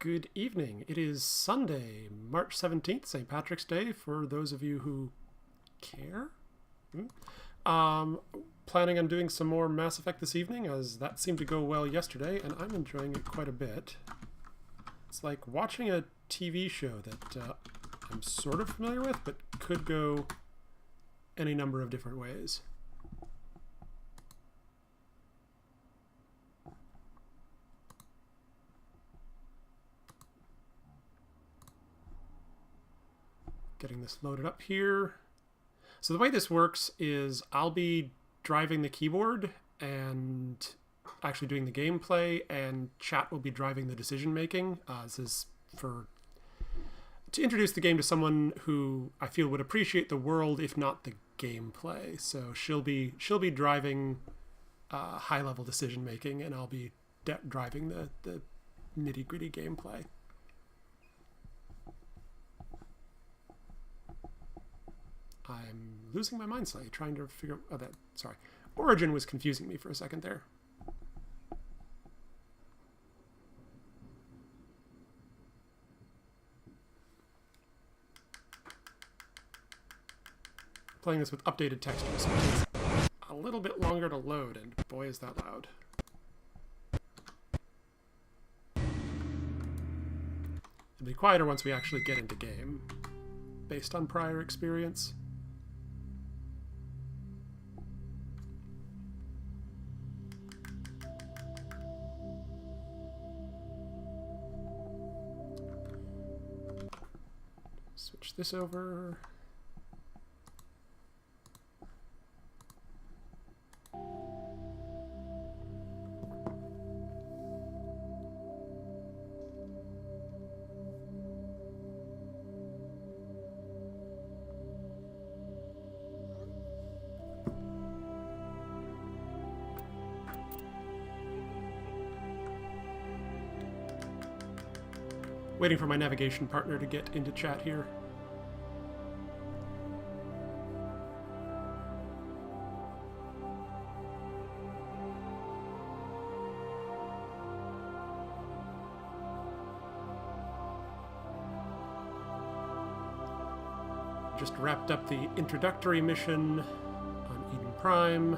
Good evening. It is Sunday, March 17th, St. Patrick's Day, for those of you who care. Planning on doing some more Mass Effect this evening, as that seemed to go well yesterday, and I'm enjoying it quite a bit. It's like watching a TV show that I'm sort of familiar with, but could go any number of different ways. Getting this loaded up here. So the way this works is I'll be driving the keyboard and actually doing the gameplay, and chat will be driving the decision making. This is to introduce the game to someone who I feel would appreciate the world, if not the gameplay. So she'll be driving high level decision making, and I'll be driving the nitty gritty gameplay. I'm losing my mind slightly, trying to figure out sorry. Origin was confusing me for a second there. Playing this with updated textures, so it takes a little bit longer to load, and boy is that loud. It'll be quieter once we actually get into game, based on prior experience. Switch this over. Waiting for my navigation partner to get into chat here. Just wrapped up the introductory mission on Eden Prime,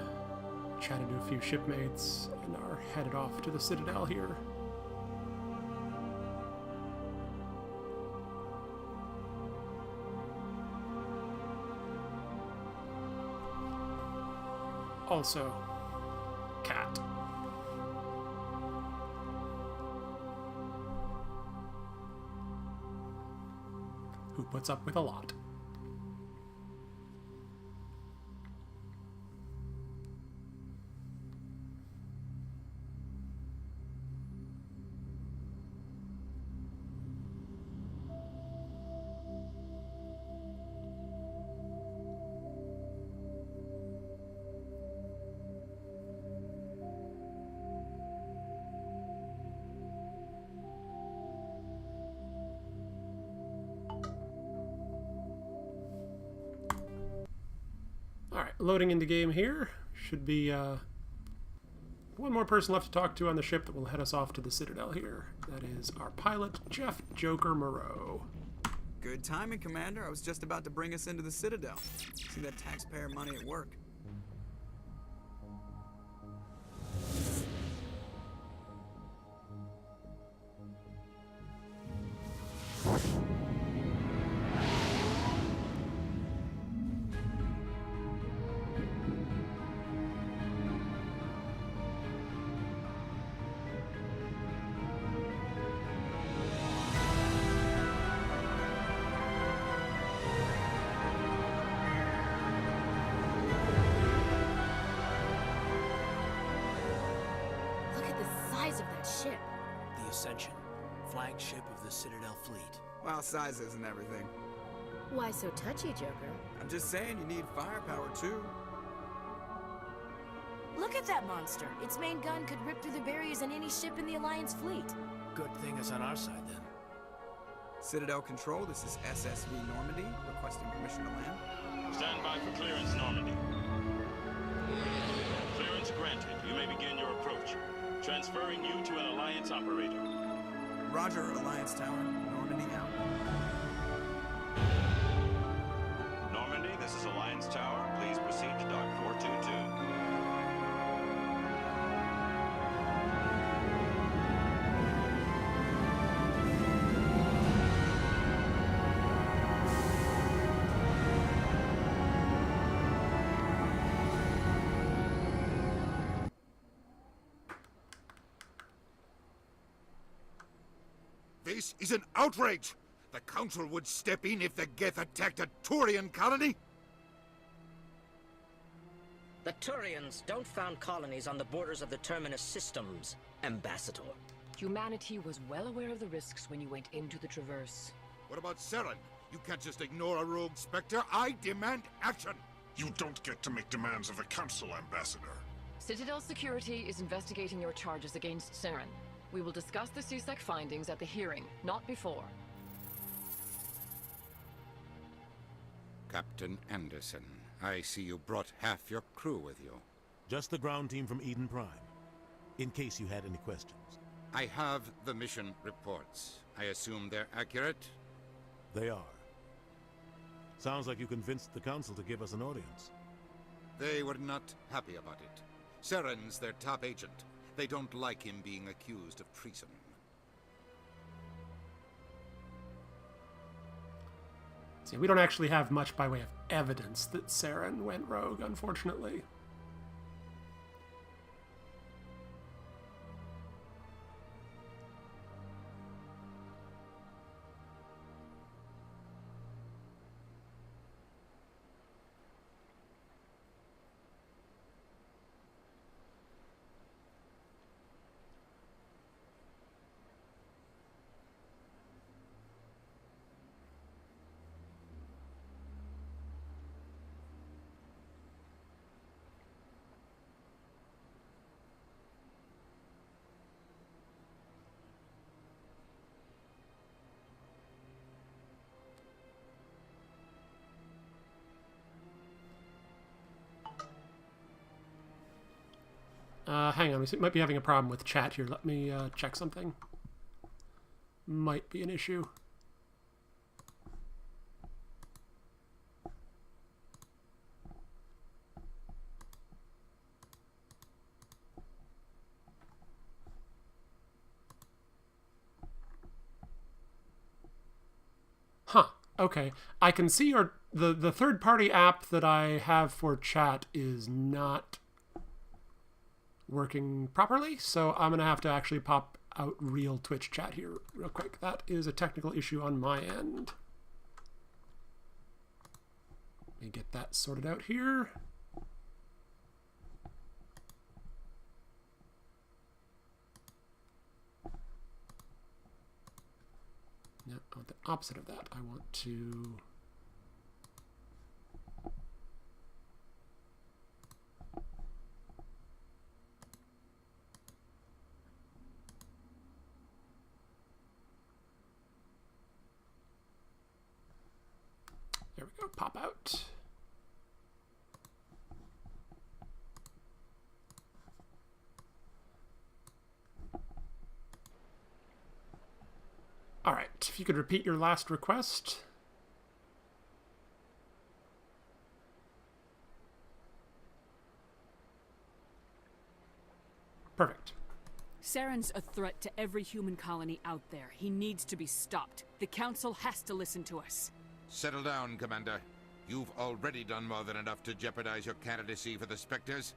chatted to a few shipmates, and are headed off to the Citadel here. Also, cat. Who puts up with a lot. Loading into game here. Should be one more person left to talk to on the ship that will head us off to the Citadel here. That is our pilot, Jeff Joker Moreau. Good timing, Commander. I was just about to bring us into the Citadel. See that taxpayer money at work. Flagship of the Citadel fleet. Well, size isn't everything. Why so touchy, Joker? I'm just saying you need firepower, too. Look at that monster. Its main gun could rip through the barriers in any ship in the Alliance fleet. Good thing it's on our side, then. Citadel Control, this is SSV Normandy, requesting permission to land. Stand by for clearance, Normandy. Clearance granted. You may begin your approach. Transferring you to an Alliance operator. Roger, Alliance Tower. Normandy out. Normandy, this is Alliance Tower. Please proceed to Dock 422. This is an outrage! The Council would step in if the Geth attacked a Turian colony? The Turians don't found colonies on the borders of the Terminus systems, Ambassador. Humanity was well aware of the risks when you went into the Traverse. What about Saren? You can't just ignore a rogue Spectre. I demand action! You don't get to make demands of the Council, Ambassador. Citadel Security is investigating your charges against Saren. We will discuss the CSEC findings at the hearing, not before. Captain Anderson, I see you brought half your crew with you. Just the ground team from Eden Prime, in case you had any questions. I have the mission reports. I assume they're accurate? They are. Sounds like you convinced the Council to give us an audience. They were not happy about it. Saren's their top agent. They don't like him being accused of treason. See, we don't actually have much by way of evidence that Saren went rogue, unfortunately. Hang on, we might be having a problem with chat here. Let me check something. Might be an issue. Huh. Okay. I can see the third-party app that I have for chat is not working properly, so I'm gonna have to actually pop out real Twitch chat here real quick. That is a technical issue on my end. Let me get that sorted out here. No, I want the opposite of that. I want to there we go, pop out. All right, if you could repeat your last request. Perfect. Saren's a threat to every human colony out there. He needs to be stopped. The Council has to listen to us. Settle down, Commander. You've already done more than enough to jeopardize your candidacy for the Spectres.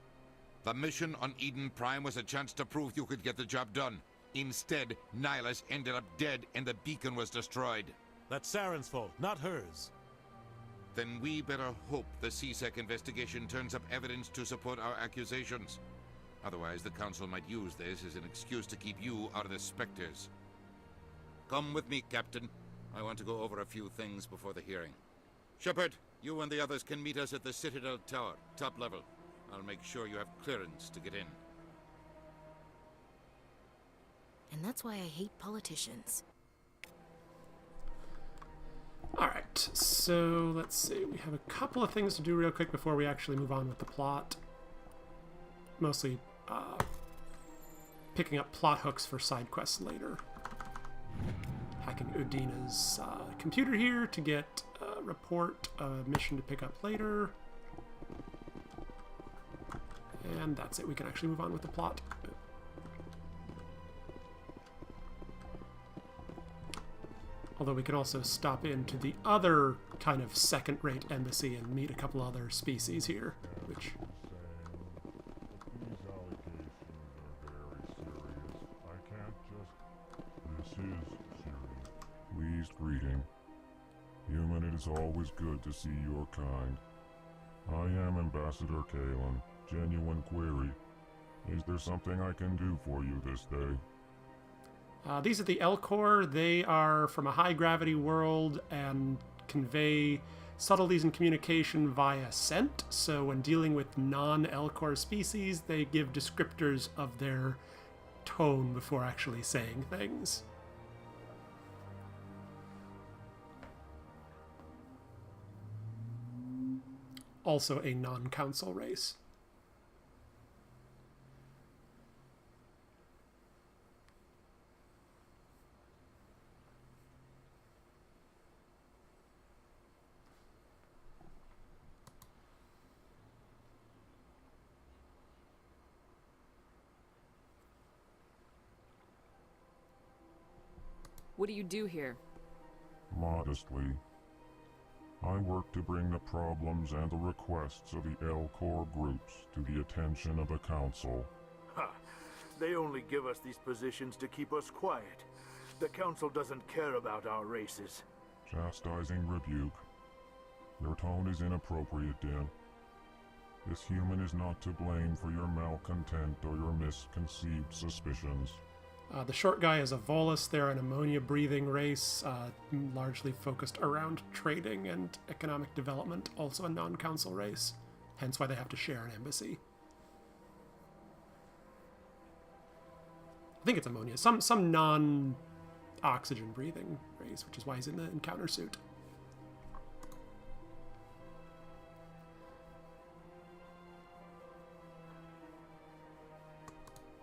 The mission on Eden Prime was a chance to prove you could get the job done. Instead, Nihilus ended up dead and the beacon was destroyed. That's Saren's fault, not hers. Then we better hope the CSEC investigation turns up evidence to support our accusations. Otherwise, the Council might use this as an excuse to keep you out of the Spectres. Come with me, Captain. I want to go over a few things before the hearing. Shepard, you and the others can meet us at the Citadel Tower, top level. I'll make sure you have clearance to get in. And that's why I hate politicians. All right, so let's see. We have a couple of things to do real quick before we actually move on with the plot. Mostly picking up plot hooks for side quests later. hacking Udina's computer here to get a report, a mission to pick up later. And that's it. We can actually move on with the plot. Although we can also stop into the other kind of second-rate embassy and meet a couple other species here, which... These allegations are very serious. I can't just... This is serious. Pleased greeting. Human, it is always good to see your kind. I am Ambassador Kalen. Genuine query. Is there something I can do for you this day? These are the Elcor. They are from a high-gravity world and convey subtleties in communication via scent. So when dealing with non-Elcor species, they give descriptors of their tone before actually saying things. Also a non-council race. What do you do here? Modestly. I work to bring the problems and the requests of the Elcor groups to the attention of the Council. Ha! They only give us these positions to keep us quiet. The Council doesn't care about our races. Chastising rebuke. Your tone is inappropriate, Din. This human is not to blame for your malcontent or your misconceived suspicions. The short guy is a Volus. They're an ammonia-breathing race, largely focused around trading and economic development, also a non-council race, hence why they have to share an embassy. I think it's ammonia. Some non-oxygen-breathing race, which is why he's in the encounter suit.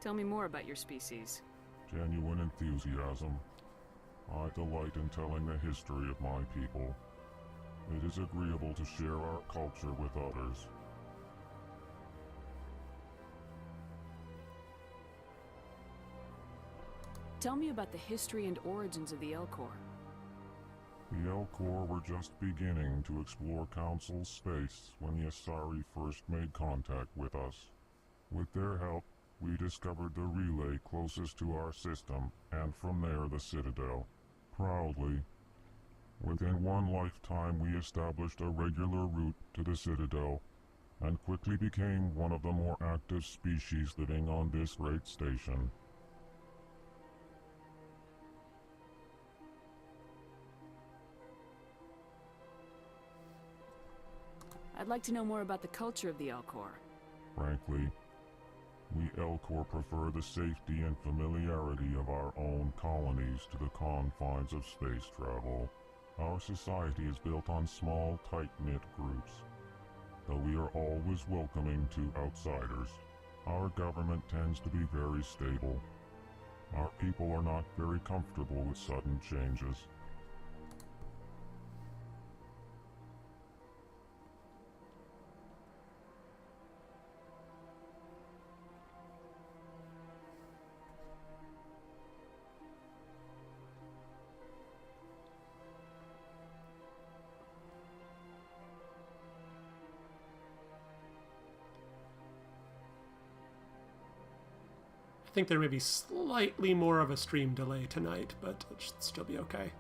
Tell me more about your species. Genuine enthusiasm. I delight in telling the history of my people. It is agreeable to share our culture with others. Tell me about the history and origins of the Elcor. The Elcor were just beginning to explore Council space when the Asari first made contact with us. With their help, we discovered the relay closest to our system, and from there the Citadel. Proudly. Within one lifetime we established a regular route to the Citadel, and quickly became one of the more active species living on this great station. I'd like to know more about the culture of the Elcor. Frankly, we Elcor prefer the safety and familiarity of our own colonies to the confines of space travel. Our society is built on small, tight-knit groups, though we are always welcoming to outsiders. Our government tends to be very stable. Our people are not very comfortable with sudden changes. I think there may be slightly more of a stream delay tonight, but it should still be okay.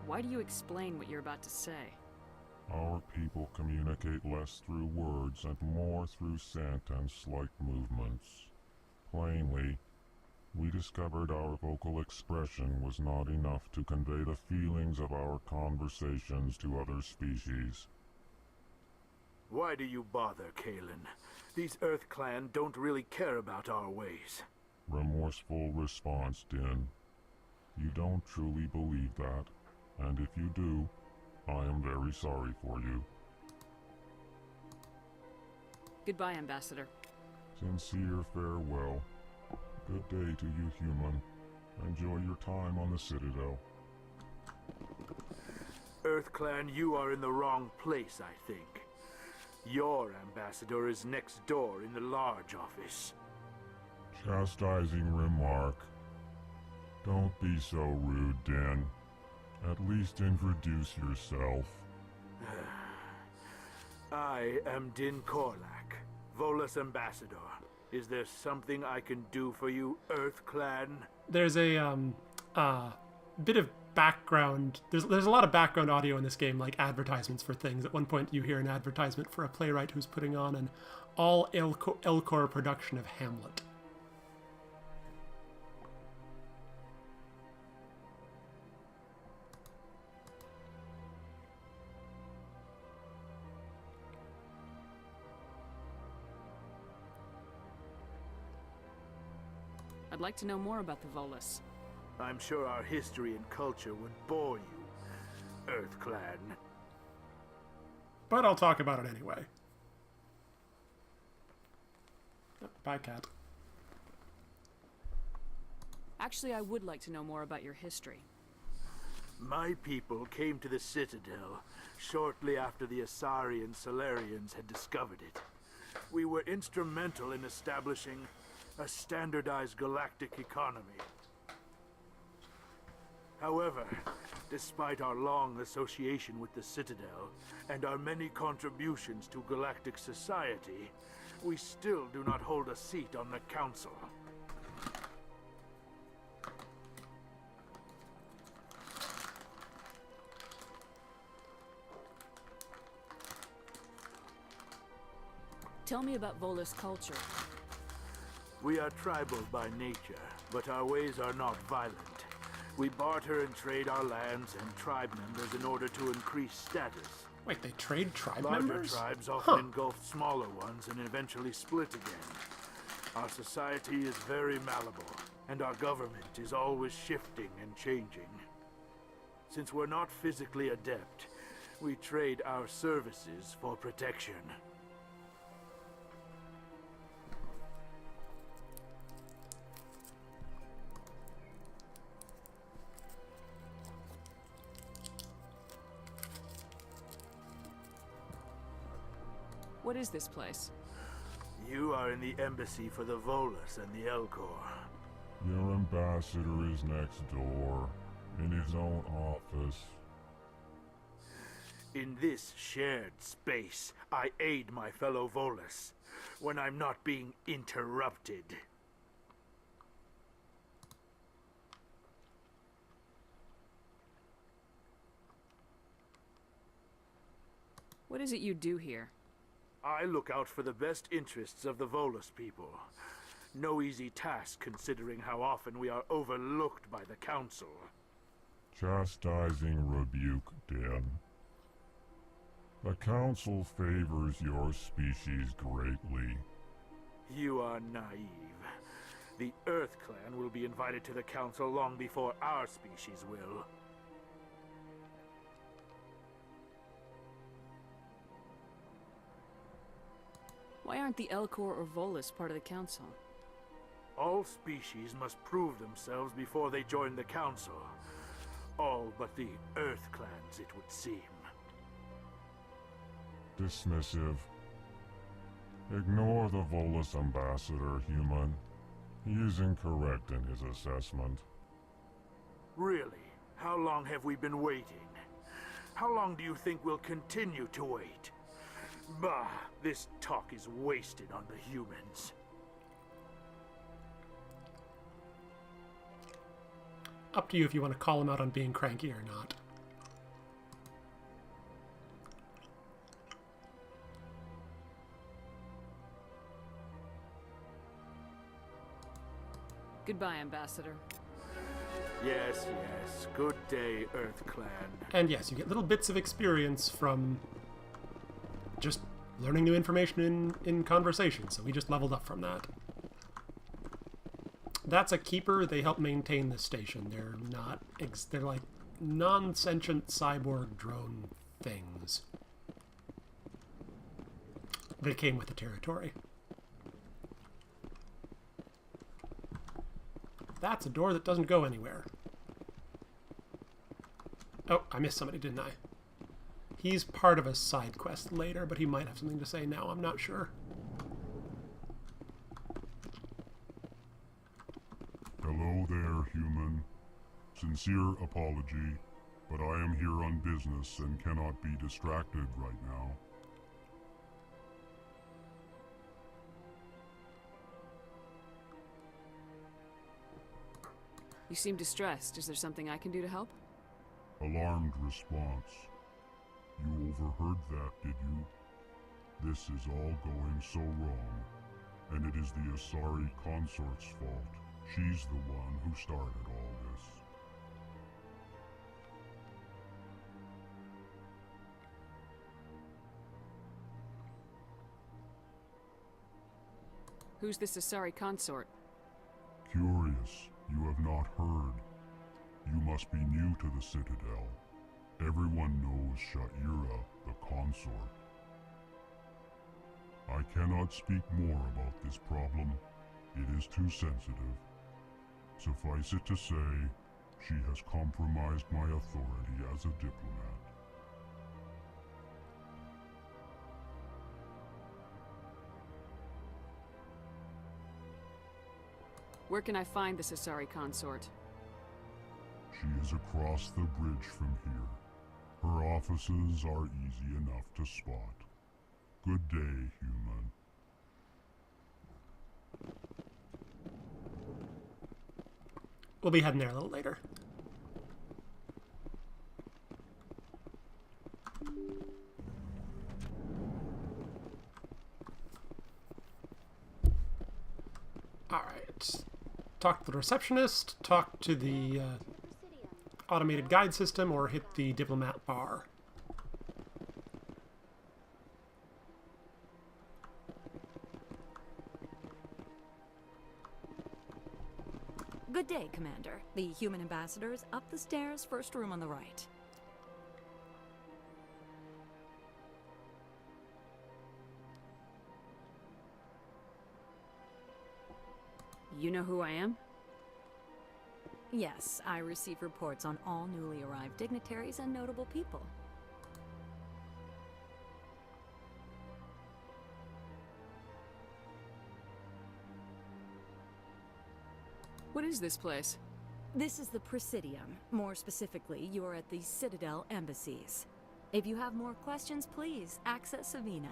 Why do you explain what you're about to say? Our people communicate less through words and more through scent and slight movements. Plainly, we discovered our vocal expression was not enough to convey the feelings of our conversations to other species. Why do you bother, Kalen? These Earth Clan don't really care about our ways. Remorseful response, Din. You don't truly believe that, and if you do, I am very sorry for you. Goodbye, Ambassador. Sincere farewell. Good day to you, human. Enjoy your time on the Citadel. EarthClan, you are in the wrong place, I think. Your ambassador is next door in the large office. Chastising remark. Don't be so rude, Den. At least introduce yourself. I am Din Korlak, Volus ambassador. Is there something I can do for you, EarthClan? There's a bit of background. There's a lot of background audio in this game, like advertisements for things. At one point, you hear an advertisement for a playwright who's putting on an all Elcor production of Hamlet. I'd like to know more about the Volus. I'm sure our history and culture would bore you, EarthClan. But I'll talk about it anyway. Bye, cat. Actually, I would like to know more about your history. My people came to the Citadel shortly after the Asari and Solarians had discovered it. We were instrumental in establishing a standardized galactic economy. However, despite our long association with the Citadel and our many contributions to galactic society, we still do not hold a seat on the Council. Tell me about Volus culture. We are tribal by nature, but our ways are not violent. We barter and trade our lands and tribe members in order to increase status. Wait, they trade tribe Larger members? tribes often engulf smaller ones and eventually split again. Our society is very malleable, and our government is always shifting and changing. Since we're not physically adept, we trade our services for protection. What is this place? You are in the embassy for the Volus and the Elcor. Your ambassador is next door, in his own office. In this shared space, I aid my fellow Volus when I'm not being interrupted. What is it you do here? I look out for the best interests of the Volus people. No easy task considering how often we are overlooked by the Council. Chastising rebuke, Den. The Council favors your species greatly. You are naive. The EarthClan will be invited to the Council long before our species will. Why aren't the Elcor or Volus part of the Council? All species must prove themselves before they join the Council. All but the EarthClans, it would seem. Dismissive. Ignore the Volus ambassador, human. He is incorrect in his assessment. Really? How long have we been waiting? How long do you think we'll continue to wait? Bah, this talk is wasted on the humans. Up to you if you want to call him out on being cranky or not. Goodbye, Ambassador. Yes, yes. Good day, EarthClan. And yes, you get little bits of experience from just learning new information in conversation, so we just leveled up from that. That's a keeper. They help maintain the station. They're not... they're like non-sentient cyborg drone things. They came with the territory. That's a door that doesn't go anywhere. Oh, I missed somebody, didn't I? He's part of a side quest later, but he might have something to say now. I'm not sure. Hello there, human. Sincere apology, but I am here on business and cannot be distracted right now. You seem distressed. Is there something I can do to help? Alarmed response. You overheard that, did you? This is all going so wrong, and it is the Asari consort's fault. She's the one who started all this. Who's this Asari consort? Curious, you have not heard. You must be new to the Citadel. Everyone knows Sha'ira, the consort. I cannot speak more about this problem. It is too sensitive. Suffice it to say, she has compromised my authority as a diplomat. Where can I find this Asari consort? She is across the bridge from here. Her offices are easy enough to spot. Good day, human. We'll be heading there a little later. Alright. Talk to the receptionist, talk to the automated guide system, or hit the diplomat bar. Good day, Commander. The human ambassador is up the stairs, first room on the right. You know who I am? Yes, I receive reports on all newly arrived dignitaries and notable people. What is this place? This is the Presidium. More specifically, you are at the Citadel embassies. If you have more questions, please access Avina.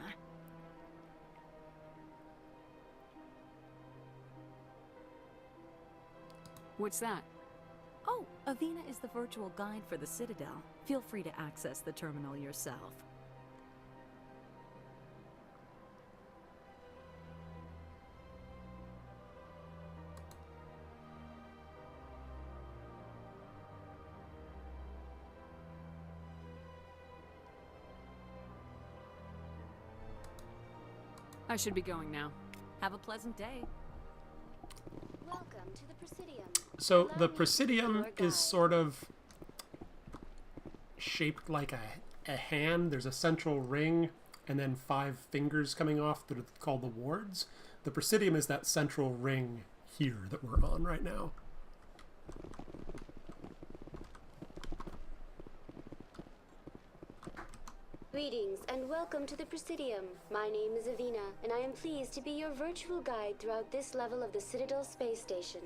What's that? Oh, Avina is the virtual guide for the Citadel. Feel free to access the terminal yourself. I should be going now. Have a pleasant day. Welcome to the Presidium. So the Presidium is sort of shaped like a hand. There's a central ring and then 5 fingers coming off that are called the wards. The Presidium is that central ring here that we're on right now. Greetings and welcome to the Presidium. My name is Avina, and I am pleased to be your virtual guide throughout this level of the Citadel space station.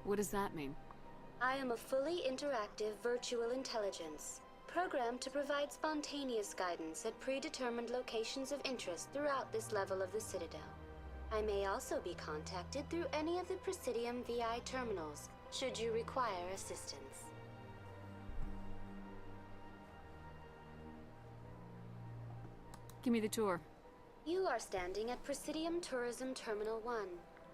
What does that mean? I am a fully interactive virtual intelligence, programmed to provide spontaneous guidance at predetermined locations of interest throughout this level of the Citadel. I may also be contacted through any of the Presidium VI terminals, should you require assistance. Give me the tour. You are standing at Presidium Tourism Terminal 1.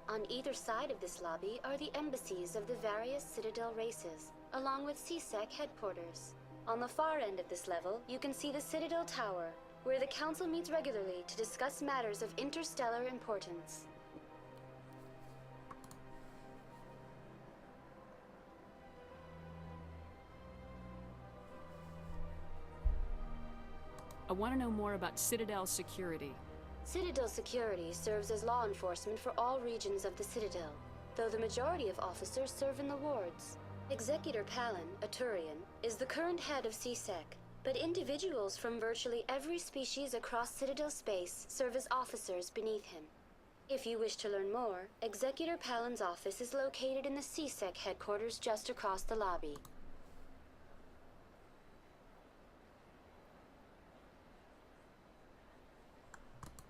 On either side of this lobby are the embassies of the various Citadel races, along with CSEC headquarters. On the far end of this level, you can see the Citadel Tower, where the Council meets regularly to discuss matters of interstellar importance. I want to know more about Citadel security. Citadel security serves as law enforcement for all regions of the Citadel, though the majority of officers serve in the wards. Executor Palin, a Turian, is the current head of CSEC, but individuals from virtually every species across Citadel space serve as officers beneath him. If you wish to learn more, Executor Palin's office is located in the CSEC headquarters just across the lobby.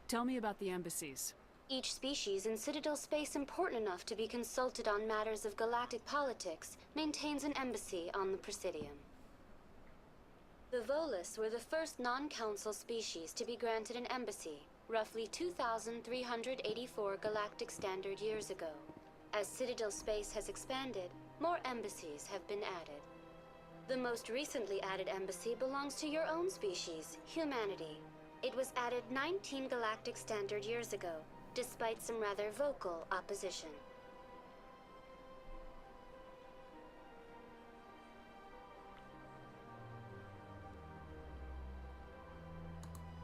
Tell me about the embassies. Each species in Citadel space important enough to be consulted on matters of galactic politics maintains an embassy on the Presidium. The Volus were the first non-council species to be granted an embassy, roughly 2,384 galactic standard years ago. As Citadel space has expanded, more embassies have been added. The most recently added embassy belongs to your own species, humanity. It was added 19 galactic standard years ago, despite some rather vocal opposition.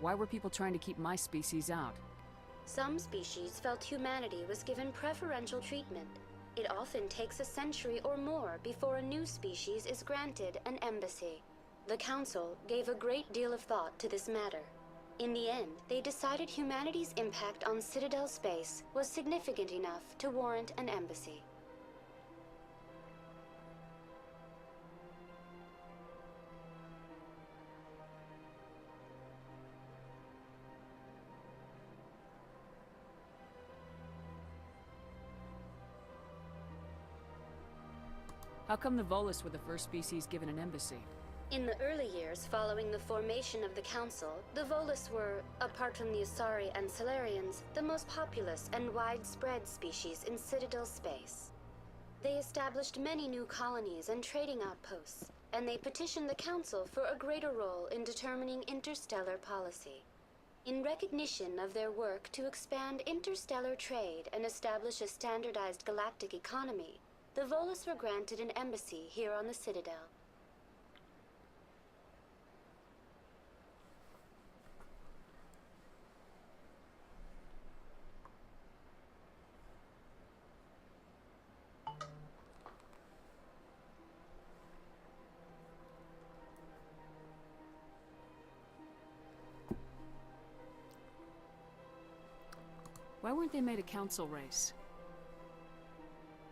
Why were people trying to keep my species out? Some species felt humanity was given preferential treatment. It often takes a century or more before a new species is granted an embassy. The Council gave a great deal of thought to this matter. In the end, they decided humanity's impact on Citadel space was significant enough to warrant an embassy. How come the Volus were the first species given an embassy? In the early years following the formation of the Council, the Volus were, apart from the Asari and Salarians, the most populous and widespread species in Citadel space. They established many new colonies and trading outposts, and they petitioned the Council for a greater role in determining interstellar policy. In recognition of their work to expand interstellar trade and establish a standardized galactic economy, the Volus were granted an embassy here on the Citadel. Why weren't they made a council race?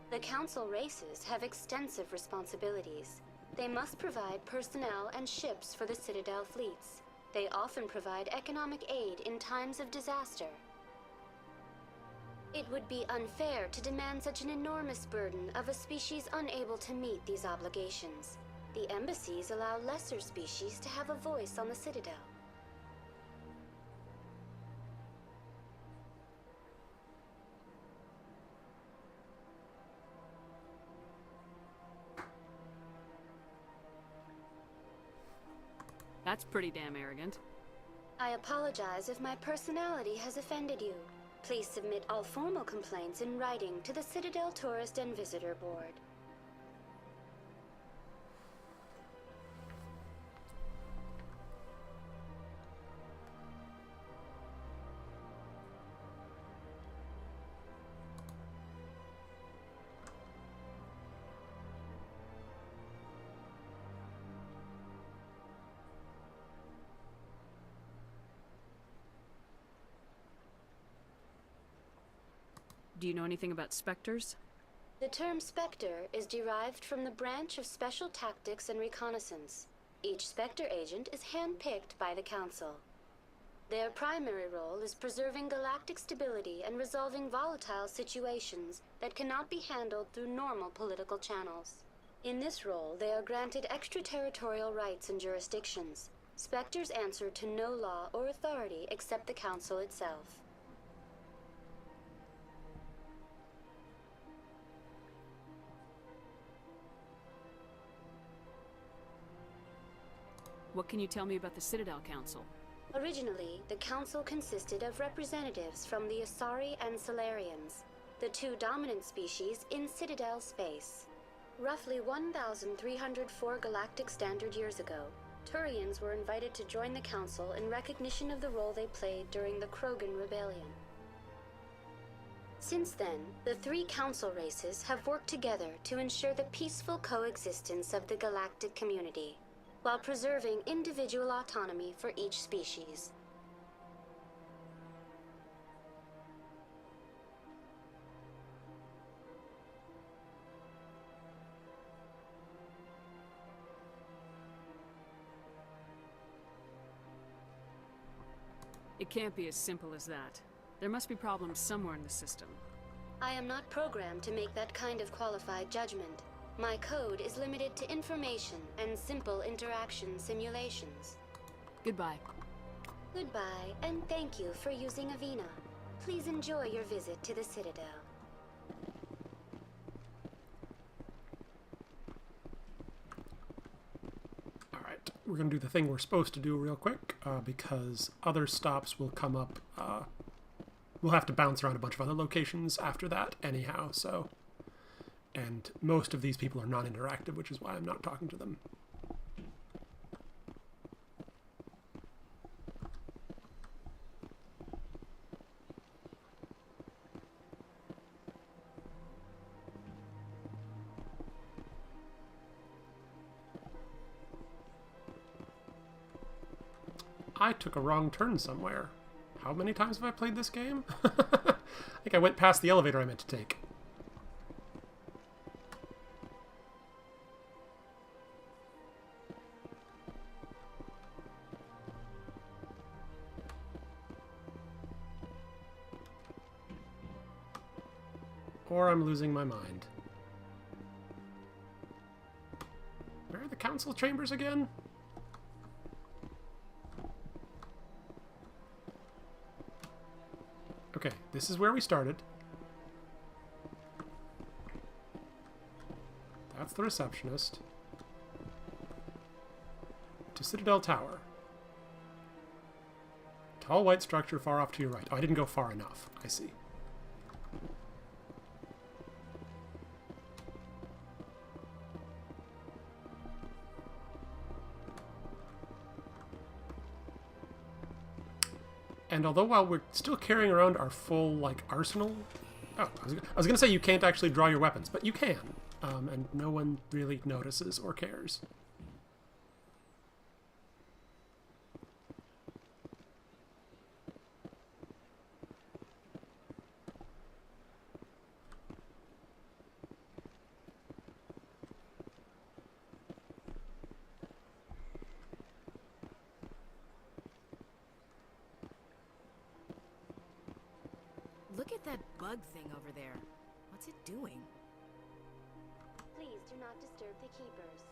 The Council races have extensive responsibilities. They must provide personnel and ships for the Citadel fleets. They often provide economic aid in times of disaster. It would be unfair to demand such an enormous burden of a species unable to meet these obligations. The embassies allow lesser species to have a voice on the Citadel. That's pretty damn arrogant. I apologize if my personality has offended you. Please submit all formal complaints in writing to the Citadel Tourist and Visitor Board. Do you know anything about specters? The term Spectre is derived from the branch of Special Tactics and Reconnaissance. Each Spectre agent is handpicked by the Council. Their primary role is preserving galactic stability and resolving volatile situations that cannot be handled through normal political channels. In this role, they are granted extraterritorial rights and jurisdictions. Spectres answer to no law or authority except the Council itself. What can you tell me about the Citadel Council? Originally, the Council consisted of representatives from the Asari and Salarians, the two dominant species in Citadel space. Roughly 1,304 galactic standard years ago, Turians were invited to join the Council in recognition of the role they played during the Krogan Rebellion. Since then, the 3 Council races have worked together to ensure the peaceful coexistence of the galactic community, while preserving individual autonomy for each species. It can't be as simple as that. There must be problems somewhere in the system. I am not programmed to make that kind of qualified judgment. My code is limited to information and simple interaction simulations. Goodbye. Goodbye, and thank you for using Avina. Please enjoy your visit to the Citadel. Alright, we're going to do the thing we're supposed to do real quick, because other stops will come up. We'll have to bounce around a bunch of other locations after that anyhow, so... And most of these people are non-interactive, which is why I'm not talking to them. I took a wrong turn somewhere. How many times have I played this game? I think I went past the elevator I meant to take. Or I'm losing my mind. Where are the council chambers again? Okay, this is where we started. That's the receptionist. To Citadel Tower. Tall white structure far off to your right. Oh, I didn't go far enough. I see. And although while we're still carrying around our full, like, arsenal... Oh, I was going to say you can't actually draw your weapons, but you can. And no one really notices or cares. Look at that bug thing over there. What's it doing? Please do not disturb the keepers.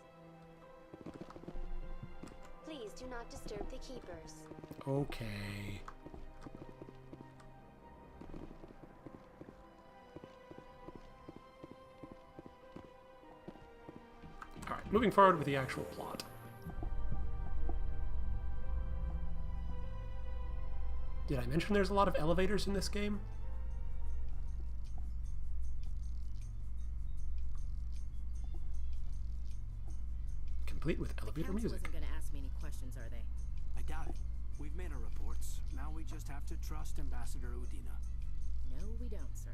Please do not disturb the keepers. Okay. Alright, moving forward with the actual plot. Did I mention there's a lot of elevators in this game? Complete with elevator music. Isn't going to ask me any questions, are they? I doubt it. We've made our reports. Now we just have to trust Ambassador Udina. No, we don't, sir.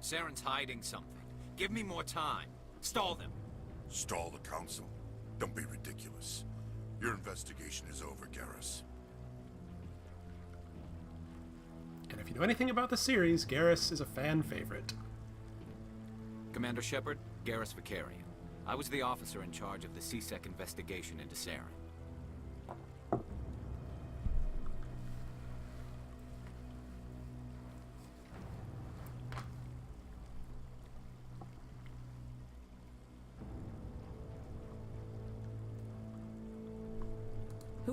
Saren's hiding something. Give me more time. Stall them. Stall the council? Don't be ridiculous. Your investigation is over, Garrus. And if you know anything about the series, Garrus is a fan favorite. Commander Shepard, Garrus Vicarian. I was the officer in charge of the CSEC investigation into Saren.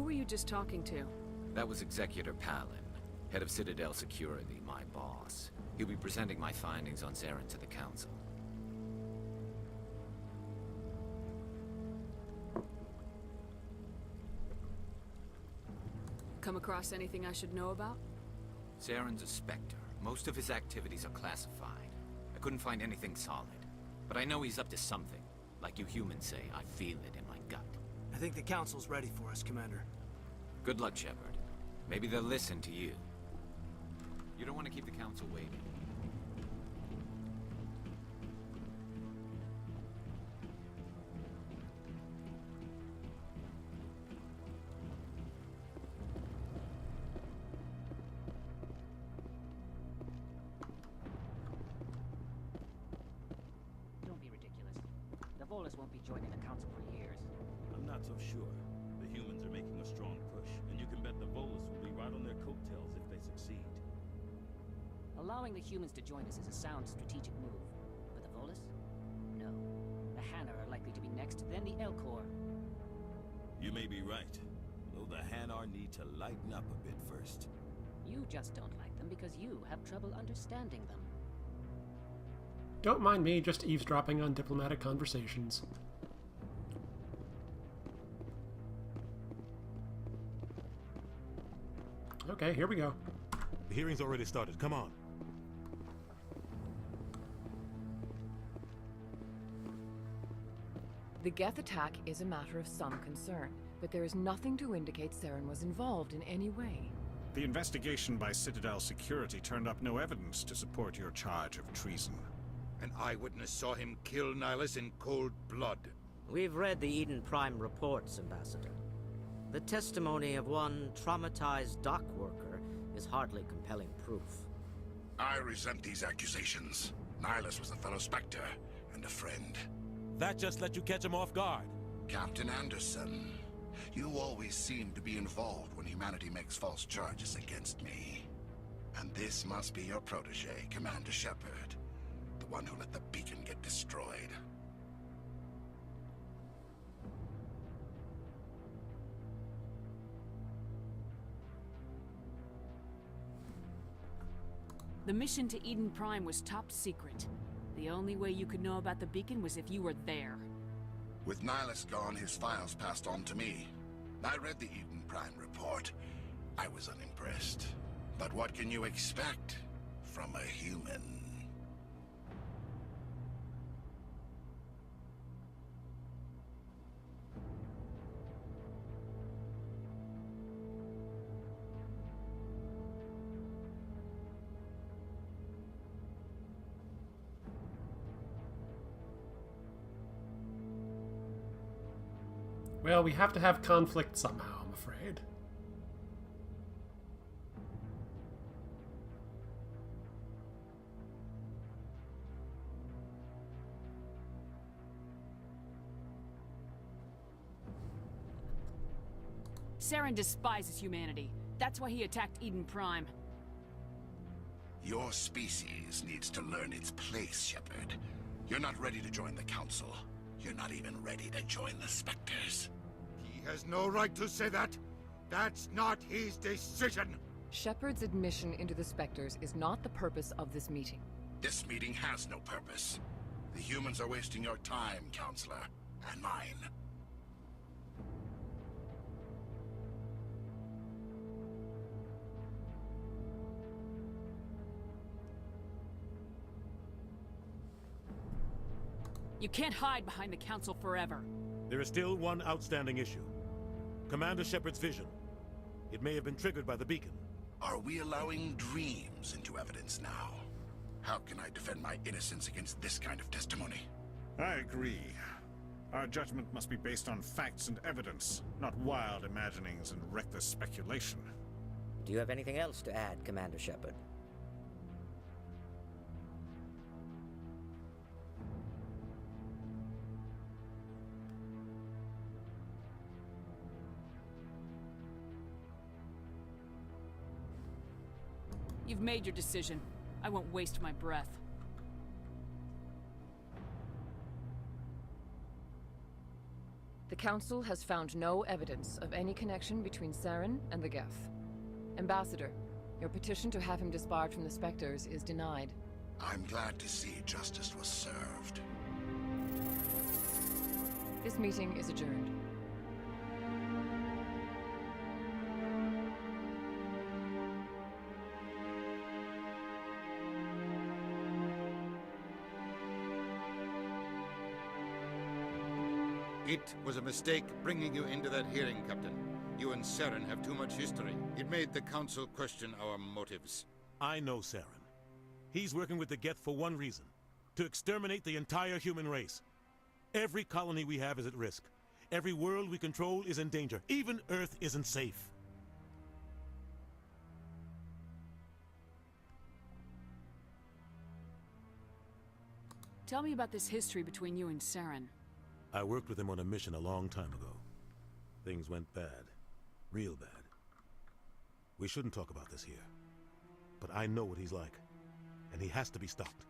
Who were you just talking to? That was Executor Palin, head of Citadel Security, my boss. He'll be presenting my findings on Saren to the Council. Come across anything I should know about? Saren's a Spectre. Most of his activities are classified. I couldn't find anything solid. But I know he's up to something. Like you humans say, I feel it in my gut. I think the Council's ready for us, Commander. Good luck, Shepard. Maybe they'll listen to you. You don't want to keep the Council waiting. Don't be ridiculous. The Volus won't be joining the Council for years. I'm not so sure. The humans are making a strong push, and you can bet the Volus will be right on their coattails if they succeed. Allowing the humans to join us is a sound strategic move. But the Volus? No. The Hanar are likely to be next, then the Elcor. You may be right, though the Hanar need to lighten up a bit first. You just don't like them because you have trouble understanding them. Don't mind me just eavesdropping on diplomatic conversations. Okay, here we go. The hearing's already started. Come on. The Geth attack is a matter of some concern, but there is nothing to indicate Saren was involved in any way. The investigation by Citadel Security turned up no evidence to support your charge of treason. An eyewitness saw him kill Nihilus in cold blood. We've read the Eden Prime reports, Ambassador. The testimony of one traumatized dock worker is hardly compelling proof. I resent these accusations. Nihilus was a fellow Spectre and a friend. That just let you catch him off guard. Captain Anderson, you always seem to be involved when humanity makes false charges against me. And this must be your protege, Commander Shepard. The one who let the beacon get destroyed. The mission to Eden Prime was top secret. The only way you could know about the beacon was if you were there. With Nihilus gone, his files passed on to me. I read the Eden Prime report. I was unimpressed. But what can you expect from a human? Well, we have to have conflict somehow, I'm afraid. Saren despises humanity. That's why he attacked Eden Prime. Your species needs to learn its place, Shepard. You're not ready to join the Council. You're not even ready to join the Spectres. He has no right to say that. That's not his decision. Shepard's admission into the Spectres is not the purpose of this meeting. This meeting has no purpose. The humans are wasting your time, Counselor, and mine. You can't hide behind the Council forever. There is still one outstanding issue. Commander Shepard's vision. It may have been triggered by the beacon. Are we allowing dreams into evidence now? How can I defend my innocence against this kind of testimony? I agree. Our judgment must be based on facts and evidence, not wild imaginings and reckless speculation. Do you have anything else to add, Commander Shepard? You've made your decision. I won't waste my breath. The Council has found no evidence of any connection between Saren and the Geth. Ambassador, your petition to have him disbarred from the Spectres is denied. I'm glad to see justice was served. This meeting is adjourned. It was a mistake bringing you into that hearing, Captain. You and Saren have too much history. It made the Council question our motives. I know Saren. He's working with the Geth for one reason: to exterminate the entire human race. Every colony we have is at risk. Every world we control is in danger. Even Earth isn't safe. Tell me about this history between you and Saren. I worked with him on a mission a long time ago. Things went bad. Real bad. We shouldn't talk about this here. But I know what he's like. And he has to be stopped.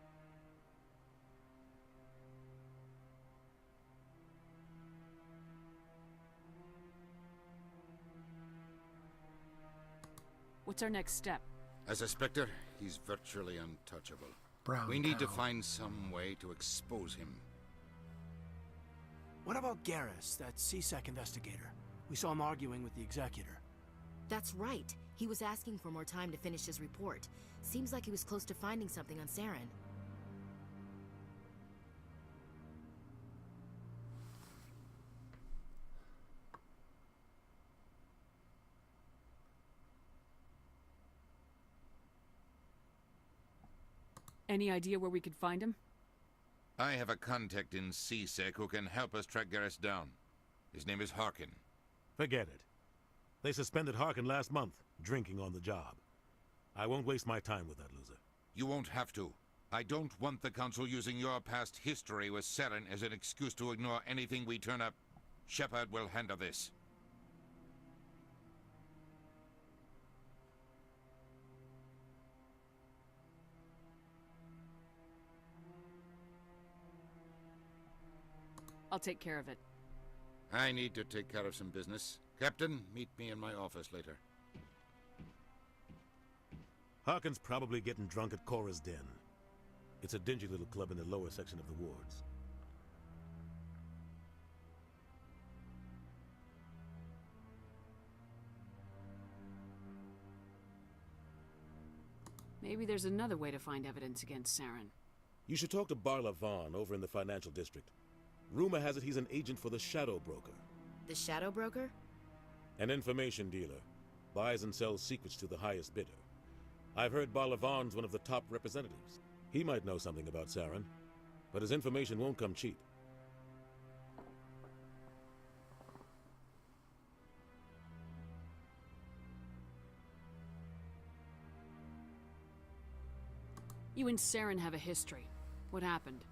What's our next step? As a Spectre, he's virtually untouchable. Brown we need to cow. find some way to expose him. What about Garrus, that CSEC investigator? We saw him arguing with the Executor. That's right. He was asking for more time to finish his report. Seems like he was close to finding something on Saren. Any idea where we could find him? I have a contact in CSEC who can help us track Garrus down. His name is Harkin. Forget it. They suspended Harkin last month, drinking on the job. I won't waste my time with that loser. You won't have to. I don't want the Council using your past history with Saren as an excuse to ignore anything we turn up. Shepard will handle this. I'll take care of it. I need to take care of some business. Captain, meet me in my office later. Harkin's probably getting drunk at Cora's Den. It's a dingy little club in the lower section of the wards. Maybe there's another way to find evidence against Saren. You should talk to Barla Vaughn over in the financial district. Rumor has it he's an agent for the Shadow Broker. The Shadow Broker? An information dealer. Buys and sells secrets to the highest bidder. I've heard Barla Vaughn's one of the top representatives. He might know something about Saren, but his information won't come cheap. You and Saren have a history. What happened?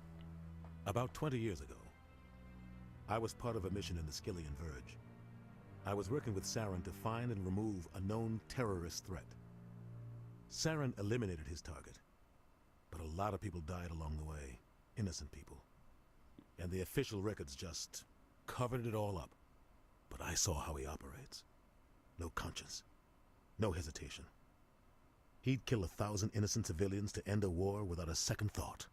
About 20 years ago, I was part of a mission in the Skillian Verge. I was working with Saren to find and remove a known terrorist threat. Saren eliminated his target, but a lot of people died along the way, innocent people. And the official records just covered it all up. But I saw how he operates. No conscience, no hesitation. He'd kill 1,000 innocent civilians to end a war without a second thought.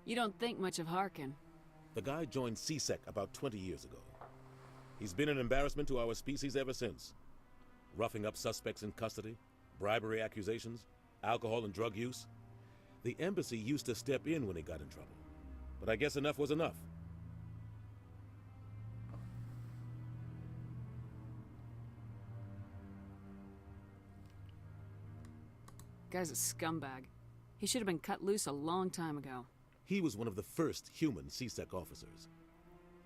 You don't think much of Harkin. The guy joined CSEC about 20 years ago. He's been an embarrassment to our species ever since. Roughing up suspects in custody, bribery accusations, alcohol and drug use. The embassy used to step in when he got in trouble. But I guess enough was enough. Guy's a scumbag. He should have been cut loose a long time ago. He was one of the first human CSEC officers.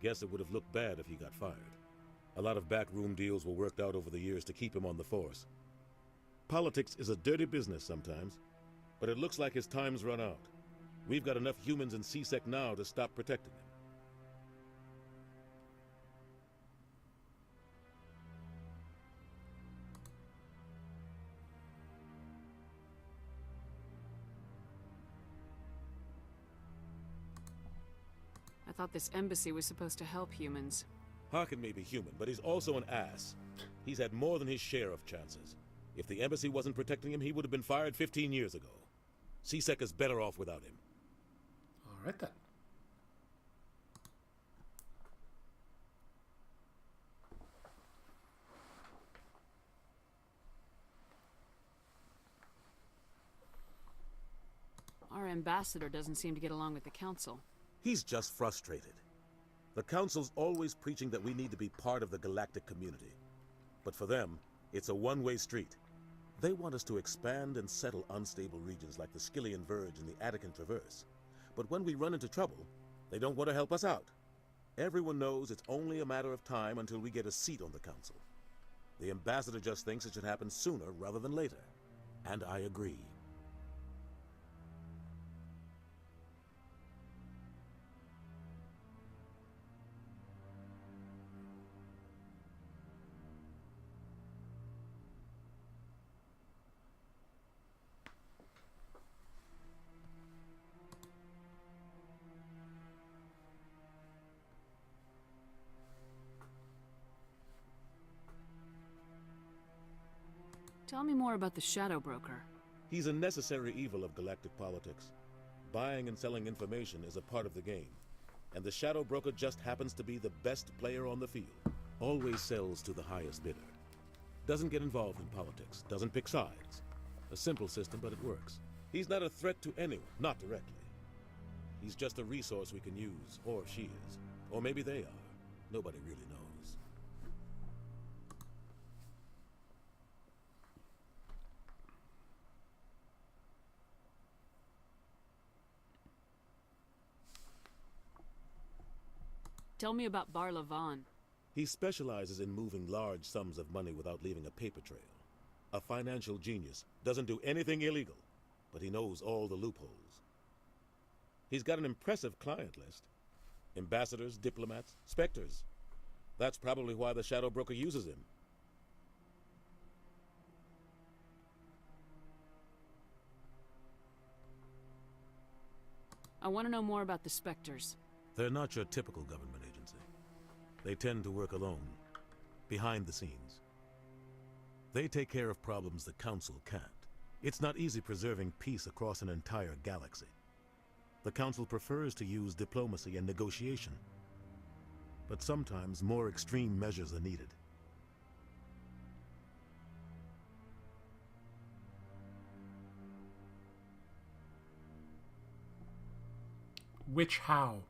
Guess it would have looked bad if he got fired. A lot of backroom deals were worked out over the years to keep him on the force. Politics is a dirty business sometimes, but it looks like his time's run out. We've got enough humans in C-Sec now to stop protecting him. I thought this embassy was supposed to help humans. Harkin may be human, but he's also an ass. He's had more than his share of chances. If the embassy wasn't protecting him, he would have been fired 15 years ago. C-Sec is better off without him. All right, then. Our ambassador doesn't seem to get along with the council. He's just frustrated. The Council's always preaching that we need to be part of the galactic community. But for them, it's a one-way street. They want us to expand and settle unstable regions like the Skillian Verge and the Attican Traverse. But when we run into trouble, they don't want to help us out. Everyone knows it's only a matter of time until we get a seat on the Council. The ambassador just thinks it should happen sooner rather than later. And I agree. Tell me more about the Shadow Broker. He's a necessary evil of galactic politics. Buying and selling information is a part of the game. And the Shadow Broker just happens to be the best player on the field. Always sells to the highest bidder. Doesn't get involved in politics. Doesn't pick sides. A simple system, but it works. He's not a threat to anyone, not directly. He's just a resource we can use, or she is. Or maybe they are. Nobody really knows. Tell me about Barla Vaughn. He specializes in moving large sums of money without leaving a paper trail. A financial genius, doesn't do anything illegal, but he knows all the loopholes. He's got an impressive client list. Ambassadors, diplomats, specters. That's probably why the Shadow Broker uses him. I want to know more about the Spectres. They're not your typical government agency. They tend to work alone, behind the scenes. They take care of problems the Council can't. It's not easy preserving peace across an entire galaxy. The Council prefers to use diplomacy and negotiation. But sometimes more extreme measures are needed. Which how?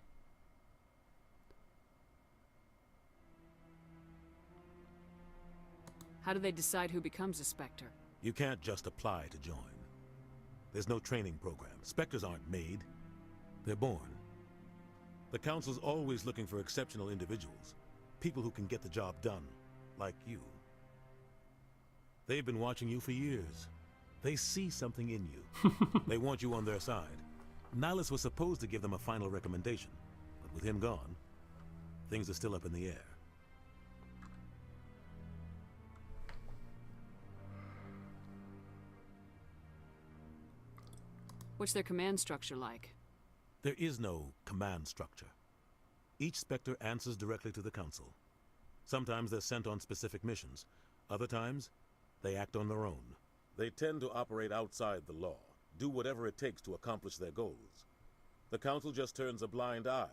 How do they decide who becomes a Spectre? You can't just apply to join. There's no training program. Spectres aren't made. They're born. The Council's always looking for exceptional individuals. People who can get the job done. Like you. They've been watching you for years. They see something in you. They want you on their side. Nihilus was supposed to give them a final recommendation. But with him gone, things are still up in the air. What's their command structure like? There is no command structure. Each Spectre answers directly to the Council. Sometimes they're sent on specific missions. Other times, they act on their own. They tend to operate outside the law, do whatever it takes to accomplish their goals. The Council just turns a blind eye.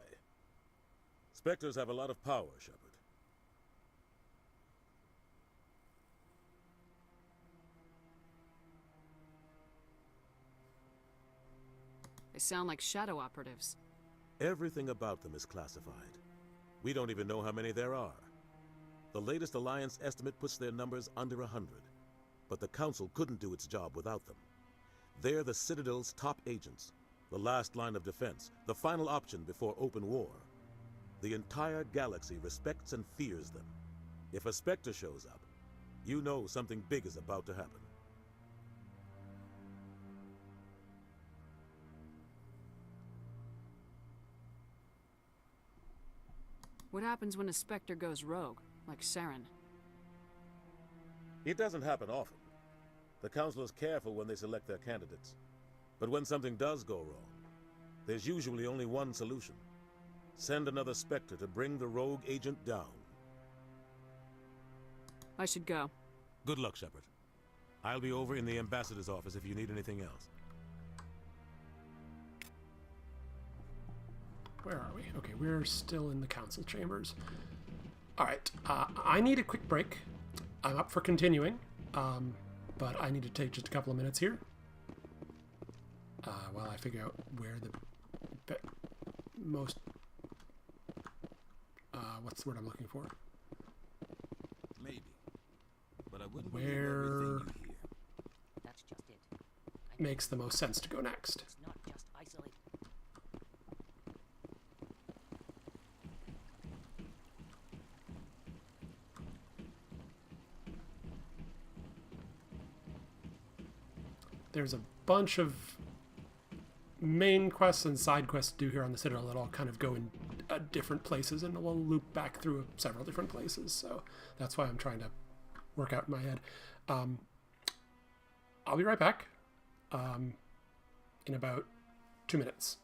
Spectres have a lot of power, Shepard. They sound like shadow operatives. Everything about them is classified. We don't even know how many there are. The latest Alliance estimate puts their numbers under 100. But the Council couldn't do its job without them. They're the Citadel's top agents, the last line of defense, the final option before open war. The entire galaxy respects and fears them. If a Spectre shows up, you know something big is about to happen. What happens when a Spectre goes rogue, like Saren? It doesn't happen often. The Council is careful when they select their candidates. But when something does go wrong, there's usually only one solution. Send another Spectre to bring the rogue agent down. I should go. Good luck, Shepard. I'll be over in the Ambassador's office if you need anything else. Where are we? Okay, we're still in the Council chambers. Alright, I need a quick break. I'm up for continuing, but I need to take just a couple of minutes here while I figure out where the most... what's the word I'm looking for? Maybe. But I wouldn't Where believe everything you hear. That's just it. Makes the most sense to go next. It's not just isolated. There's a bunch of main quests and side quests to do here on the Citadel that all kind of go in different places, and we'll loop back through several different places, so that's why I'm trying to work out in my head. I'll be right back in about 2 minutes.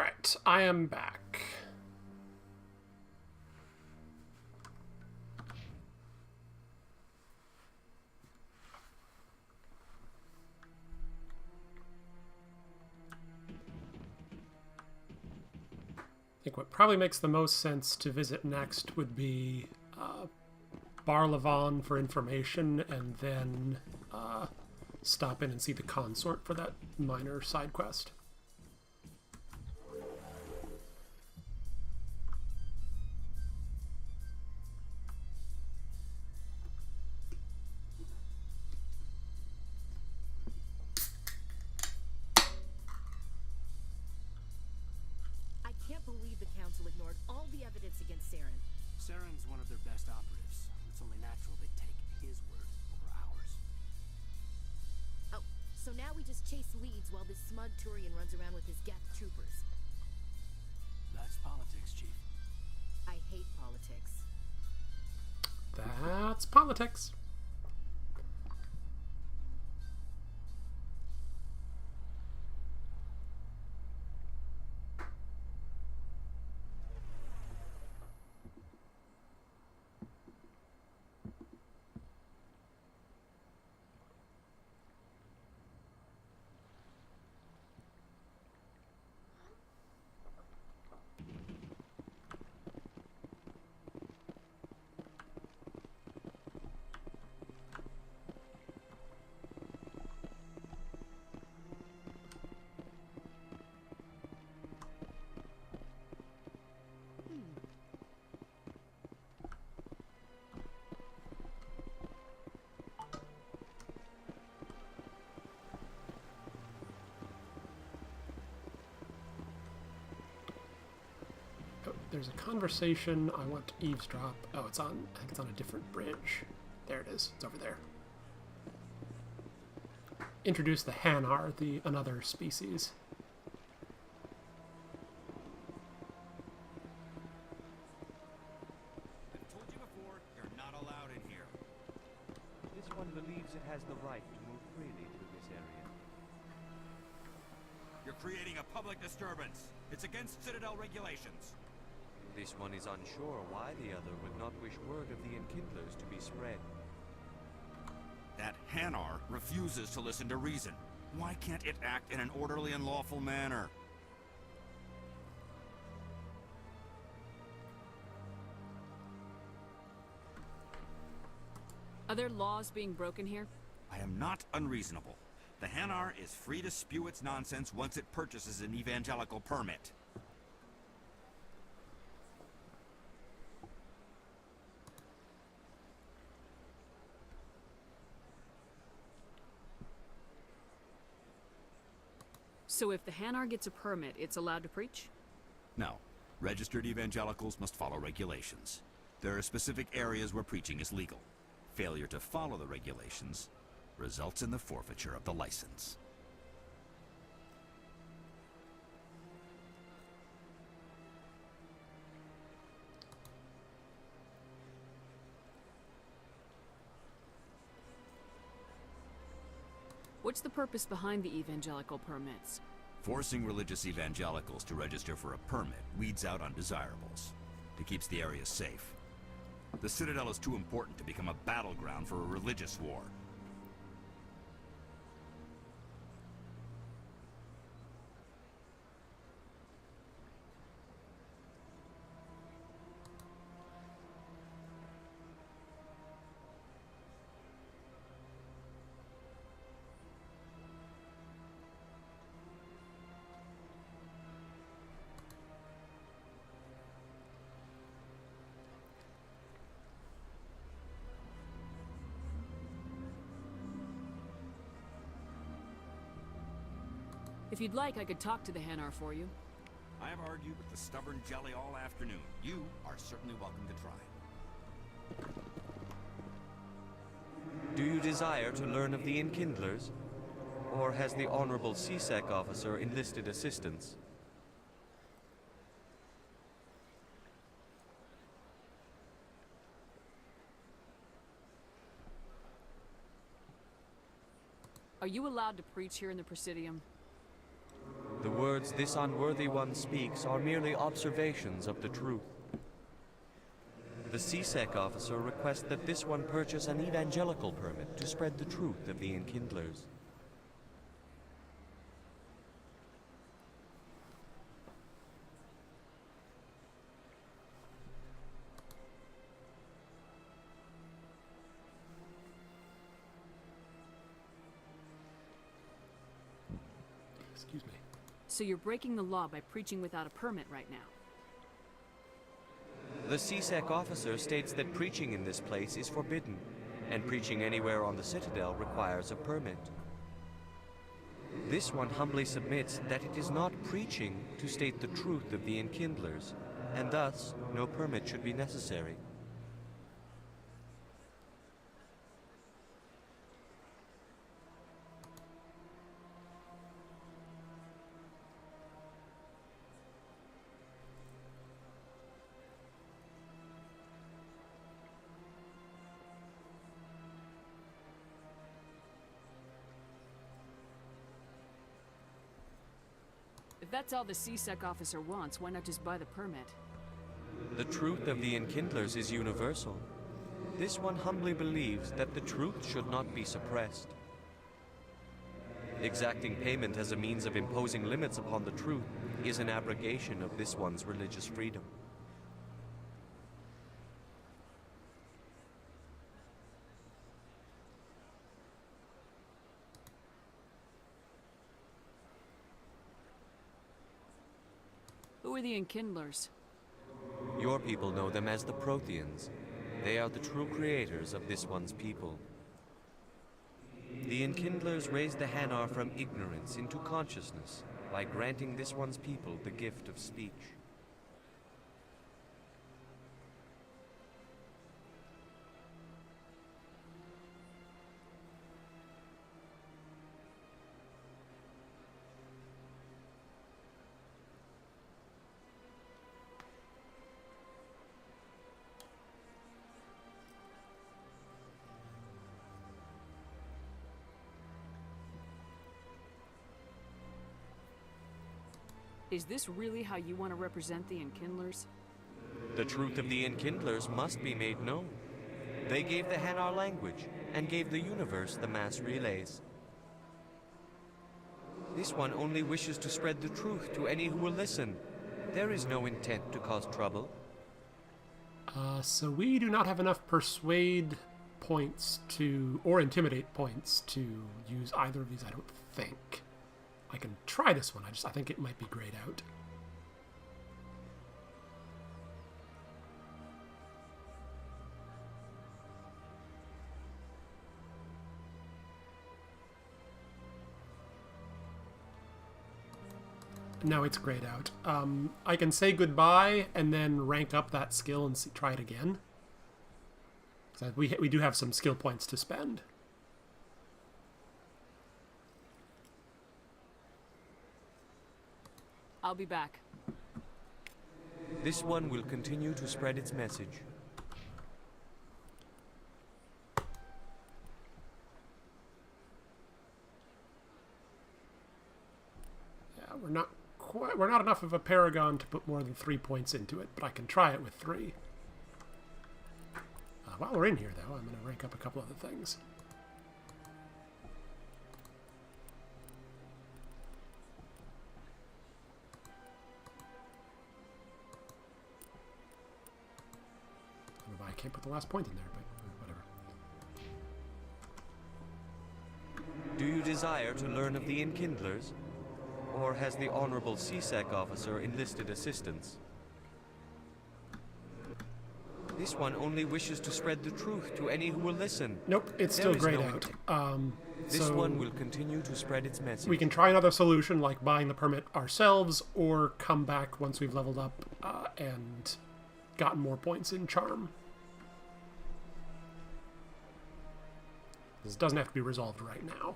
Alright, I am back. I think what probably makes the most sense to visit next would be Bar Levon for information, and then stop in and see the consort for that minor side quest. I can't believe the Council ignored all the evidence against Saren. Saren's one of their best operatives. It's only natural they take his word over ours. Oh, so now we just chase leads while this smug Turian runs around with his Geth troopers. That's politics, Chief. I hate politics. That's politics. There's a conversation I want to eavesdrop. Oh, it's on, I think it's on a different bridge. There it is. It's over there. Introduce the Hanar, another species. I've told you before, you're not allowed in here. This one believes it has the right to move freely through this area. You're creating a public disturbance. It's against Citadel regulations. This one is unsure why the other would not wish word of the Enkindlers to be spread. That Hanar refuses to listen to reason. Why can't it act in an orderly and lawful manner? Are there laws being broken here? I am not unreasonable. The Hanar is free to spew its nonsense once it purchases an evangelical permit. So if the Hanar gets a permit, it's allowed to preach? No. Registered evangelicals must follow regulations. There are specific areas where preaching is legal. Failure to follow the regulations results in the forfeiture of the license. What's the purpose behind the evangelical permits? Forcing religious evangelicals to register for a permit weeds out undesirables. It keeps the area safe. The Citadel is too important to become a battleground for a religious war. If you'd like, I could talk to the Hanar for you. I have argued with the stubborn jelly all afternoon. You are certainly welcome to try. Do you desire to learn of the Enkindlers? Or has the Honorable CSEC officer enlisted assistance? Are you allowed to preach here in the Presidium? The words this unworthy one speaks are merely observations of the truth. The CSEC officer requests that this one purchase an evangelical permit to spread the truth of the Enkindlers. Excuse me. So you're breaking the law by preaching without a permit right now? The CSEC officer states that preaching in this place is forbidden, and preaching anywhere on the Citadel requires a permit. This one humbly submits that it is not preaching to state the truth of the Enkindlers, and thus no permit should be necessary. If that's all the CSEC officer wants, why not just buy the permit? The truth of the Enkindlers is universal. This one humbly believes that the truth should not be suppressed. Exacting payment as a means of imposing limits upon the truth is an abrogation of this one's religious freedom. Who are the Enkindlers? Your people know them as the Protheans. They are the true creators of this one's people. The Enkindlers raised the Hanar from ignorance into consciousness by granting this one's people the gift of speech. Is this really how you want to represent the Enkindlers? The truth of the Enkindlers must be made known. They gave the Hanar language, and gave the universe the mass relays. This one only wishes to spread the truth to any who will listen. There is no intent to cause trouble. So we do not have enough persuade points to, or intimidate points to use either of these, I don't think. I can try this one, I think it might be grayed out. No, it's grayed out. I can say goodbye and then rank up that skill and try it again. So we do have some skill points to spend. I'll be back. This one will continue to spread its message. Yeah, we're not enough of a paragon to put more than 3 points into it, but I can try it with 3. While we're in here, though, I'm going to rank up a couple other things. I can't put the last point in there, but whatever. Do you desire to learn of the Enkindlers? Or has the Honorable CSEC officer enlisted assistance? This one only wishes to spread the truth to any who will listen. Nope, it's still grayed out. This one will continue to spread its message. We can try another solution, like buying the permit ourselves, or come back once we've leveled up and gotten more points in charm. This doesn't have to be resolved right now.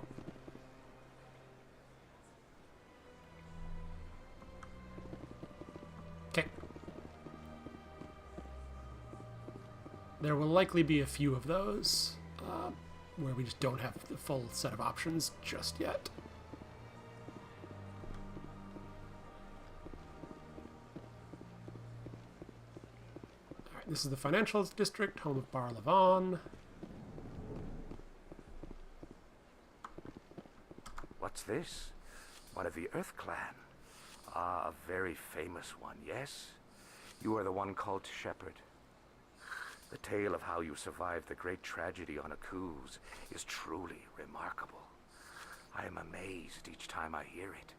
Okay. There will likely be a few of those where we just don't have the full set of options just yet. This is the financial district, home of Bar Levon. What's this? One of the Earth Clan. Ah, a very famous one, yes? You are the one called Shepard. The tale of how you survived the great tragedy on Akuz is truly remarkable. I am amazed each time I hear it.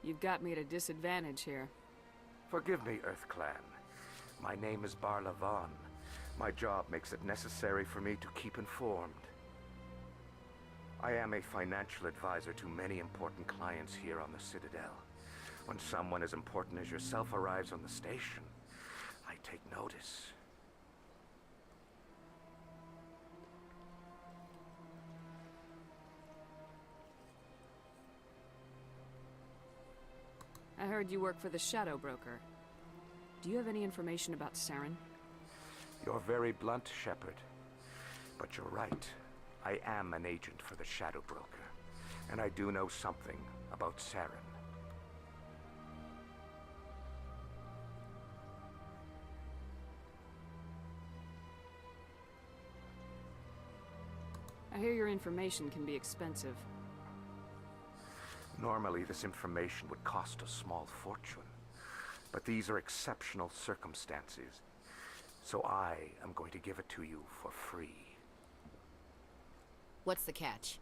You've got me at a disadvantage here. Forgive me, Earth Clan. My name is Bar Levon. My job makes it necessary for me to keep informed. I am a financial advisor to many important clients here on the Citadel. When someone as important as yourself arrives on the station, I take notice. I heard you work for the Shadow Broker. Do you have any information about Saren? You're very blunt, Shepard. But you're right. I am an agent for the Shadow Broker, and I do know something about Saren. I hear your information can be expensive. Normally, this information would cost a small fortune. But these are exceptional circumstances, so I am going to give it to you for free. What's the catch?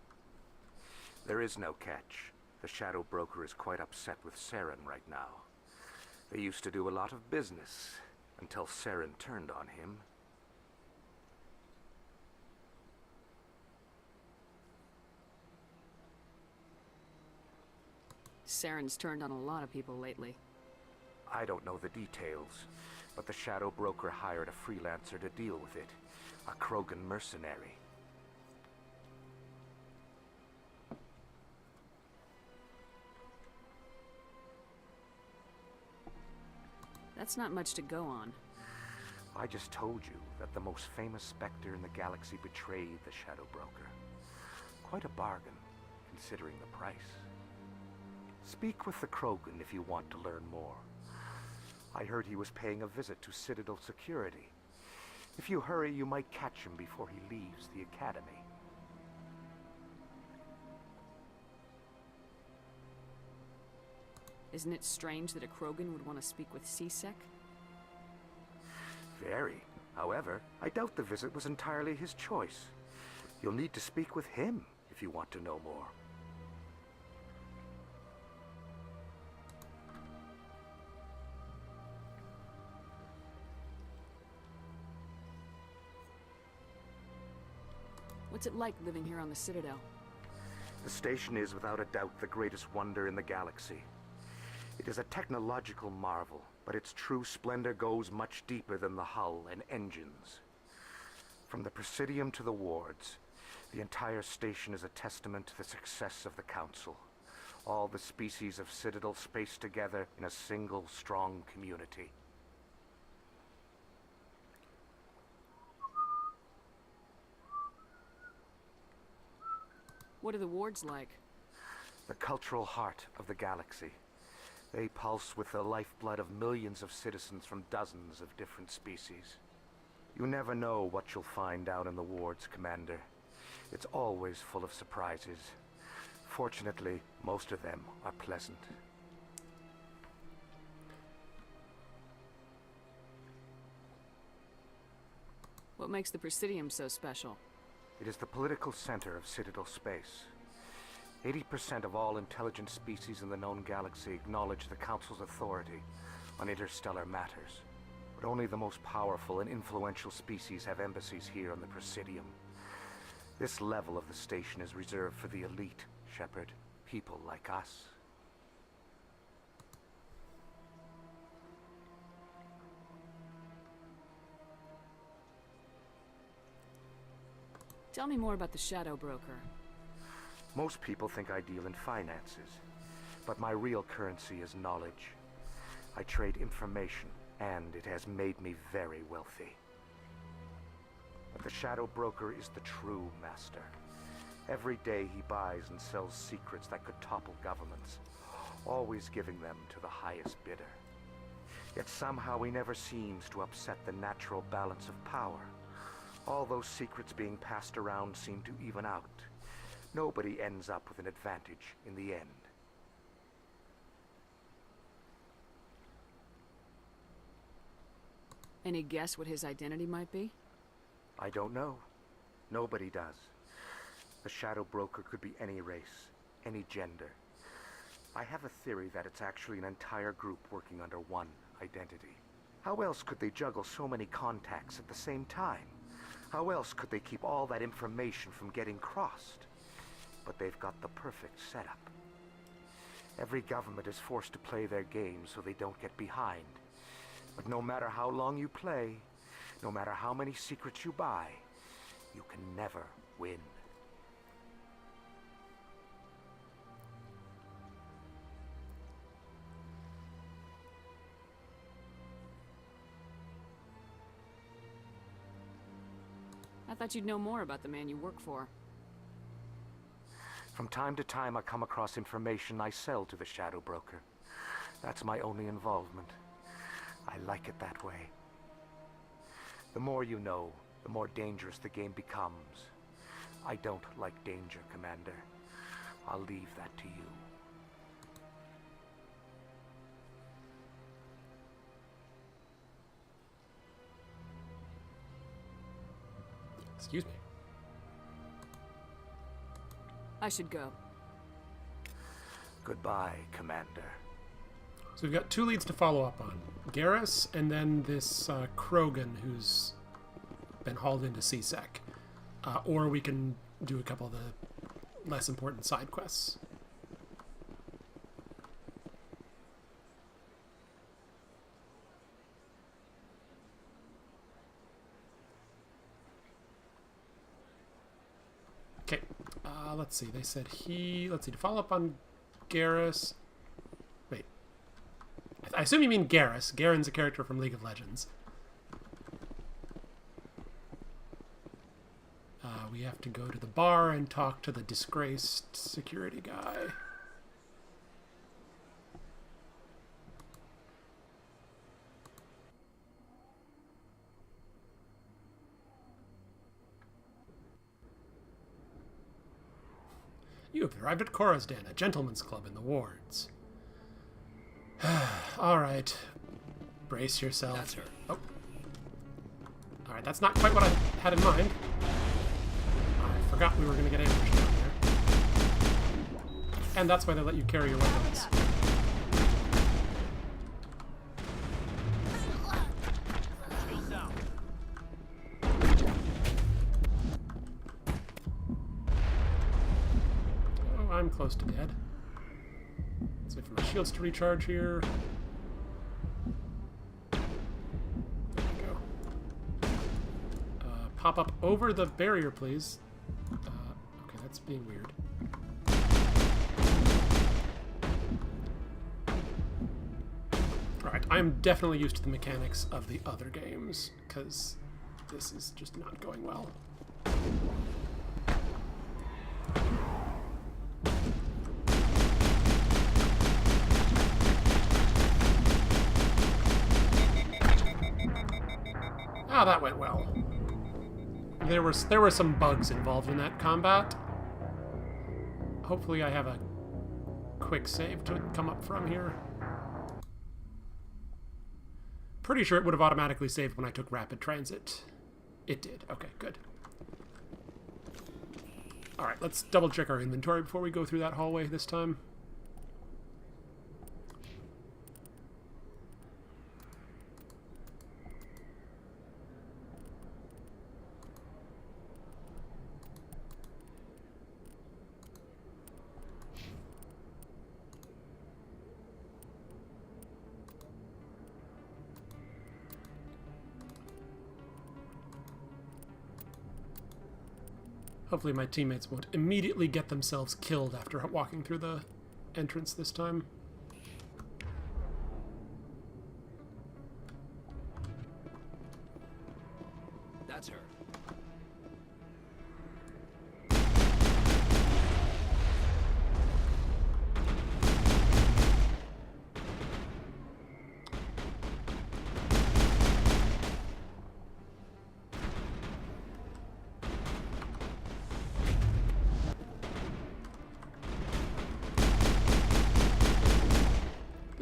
There is no catch. The Shadow Broker is quite upset with Saren right now. They used to do a lot of business, until Saren turned on him. Saren's turned on a lot of people lately. I don't know the details, but the Shadow Broker hired a freelancer to deal with it. A Krogan mercenary. That's not much to go on. I just told you that the most famous Spectre in the galaxy betrayed the Shadow Broker. Quite a bargain, considering the price. Speak with the Krogan if you want to learn more. I heard he was paying a visit to Citadel security. If you hurry, you might catch him before he leaves the Academy. Isn't it strange that a Krogan would want to speak with C-Sec? Very. However, I doubt the visit was entirely his choice. You'll need to speak with him if you want to know more. What's it like living here on the Citadel? The station is without a doubt the greatest wonder in the galaxy. It is a technological marvel, but its true splendor goes much deeper than the hull and engines. From the Presidium to the wards, the entire station is a testament to the success of the Council. All the species of Citadel spaced together in a single strong community. What are the wards like? The cultural heart of the galaxy. They pulse with the lifeblood of millions of citizens from dozens of different species. You never know what you'll find out in the wards, Commander. It's always full of surprises. Fortunately, most of them are pleasant. What makes the Presidium so special? It is the political center of Citadel space. 80% of all intelligent species in the known galaxy acknowledge the Council's authority on interstellar matters. But only the most powerful and influential species have embassies here on the Presidium. This level of the station is reserved for the elite, Shepard. People like us. Tell me more about the Shadow Broker. Most people think I deal in finances, but my real currency is knowledge. I trade information and it has made me very wealthy. But the Shadow Broker is the true master. Every day he buys and sells secrets that could topple governments, always giving them to the highest bidder. Yet somehow he never seems to upset the natural balance of power. All those secrets being passed around seem to even out. Nobody ends up with an advantage in the end. Any guess what his identity might be? I don't know. Nobody does. The Shadow Broker could be any race, any gender. I have a theory that it's actually an entire group working under one identity. How else could they juggle so many contacts at the same time? How else could they keep all that information from getting crossed? But they've got the perfect setup. Every government is forced to play their game so they don't get behind. But no matter how long you play, no matter how many secrets you buy, you can never win. I thought you'd know more about the man you work for. From time to time, I come across information I sell to the Shadow Broker. That's my only involvement. I like it that way. The more you know, the more dangerous the game becomes. I don't like danger, Commander. I'll leave that to you. Excuse me. I should go. Goodbye, Commander. So we've got 2 leads to follow up on. Garrus, and then this Krogan who's been hauled into CSEC. Or we can do a couple of the less important side quests. Okay, let's see. They said let's see, to follow up on Garrus. Wait. I assume you mean Garrus. Garen's a character from League of Legends. We have to go to the bar and talk to the disgraced security guy. You have arrived at Coruscant, a gentleman's club in the wards. All right. Brace yourself. That's her. Oh. All right, that's not quite what I had in mind. I forgot we were going to get ambushed down there. And that's why they let you carry your weapons. Oh, I'm close to dead. Let's wait for my shields to recharge here. There we go. Pop up over the barrier, please. Okay, that's being weird. Alright, I'm definitely used to the mechanics of the other games, because this is just not going well. Ah, that went well. There were some bugs involved in that combat. Hopefully I have a quick save to come up from here. Pretty sure it would have automatically saved when I took rapid transit. It did. Okay, good. Alright, let's double check our inventory before we go through that hallway this time. Hopefully my teammates won't immediately get themselves killed after walking through the entrance this time.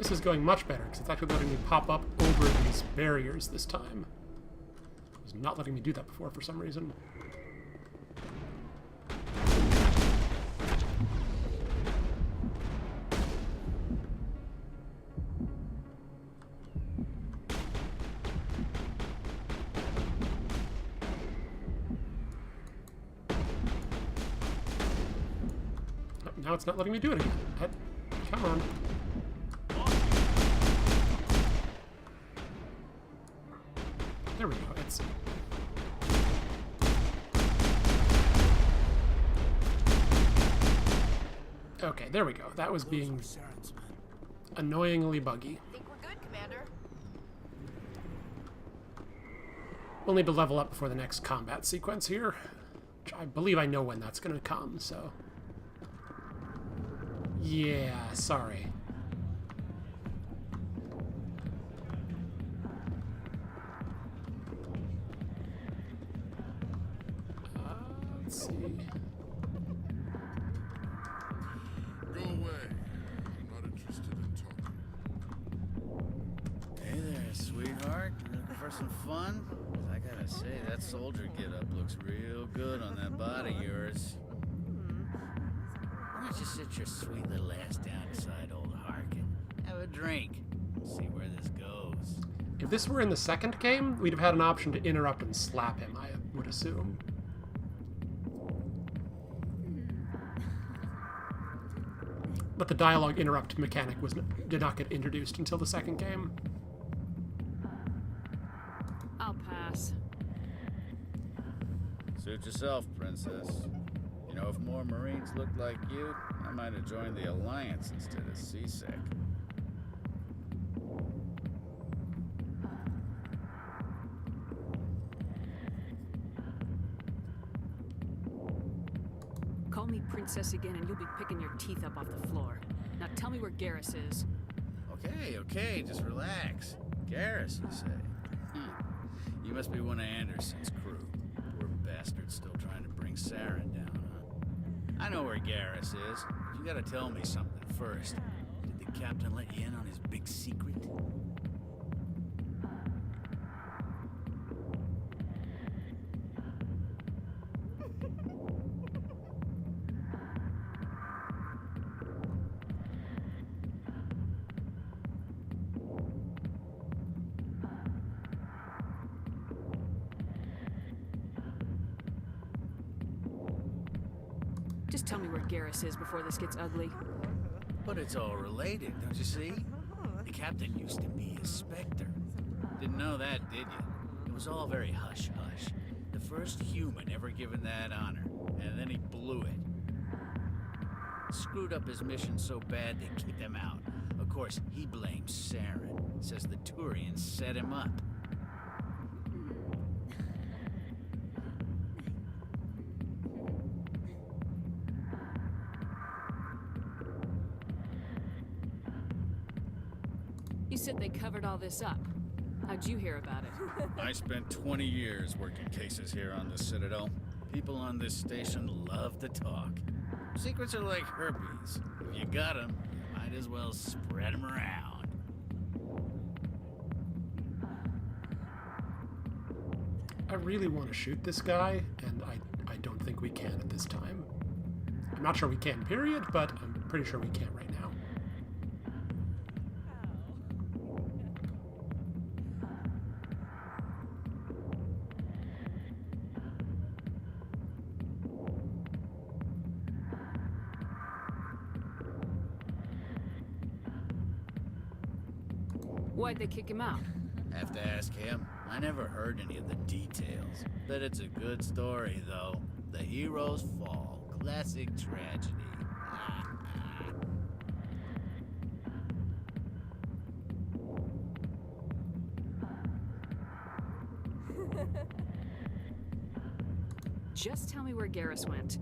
This is going much better, because it's actually letting me pop up over these barriers this time. It was not letting me do that before for some reason. Now it's not letting me do it again. Come on. There we go. It's... Okay, there we go. That was being annoyingly buggy. Think we're good, Commander. We'll need to level up before the next combat sequence here, which I believe I know when that's going to come, so... Yeah, sorry. Let's see. Go away. I'm not interested in talking. Hey there, sweetheart. You looking for some fun? 'Cause I gotta say, that soldier get-up looks real good on that body of yours. Why don't you sit your sweet little ass down beside old Harkin? Have a drink. See where this goes. If this were in the second game, we'd have had an option to interrupt and slap him, I would assume. But the dialogue interrupt mechanic did not get introduced until the second game. I'll pass. Suit yourself, princess. You know, if more Marines looked like you, I might have joined the Alliance instead of CSEC. Call me princess again and you'll be picking your teeth up off the floor. Now tell me where Garrus is. Okay, just relax. Garrus, you say? You must be one of Anderson's crew. Poor bastard still trying to bring Saren down, huh? I know where Garrus is, but you gotta tell me something first. Did the captain let you in on his big secret? Just tell me where Garrus is before this gets ugly. But it's all related, don't you see? The captain used to be a Spectre. Didn't know that, did you? It was all very hush-hush. The first human ever given that honor, and then he blew it. Screwed up his mission so bad they kicked him out. Of course, he blames Saren. Says the Turians set him up. You said they covered all this up. How'd you hear about it? I spent 20 years working cases here on the Citadel. People on this station love to talk. Secrets are like herpes. If you got them, you might as well spread them around. I really want to shoot this guy, and I don't think we can at this time. I'm not sure we can, period, but I'm pretty sure we can't right now. Why'd they kick him out? Have to ask him. I never heard any of the details. Bet it's a good story, though. The heroes fall. Classic tragedy. Just tell me where Garrus went.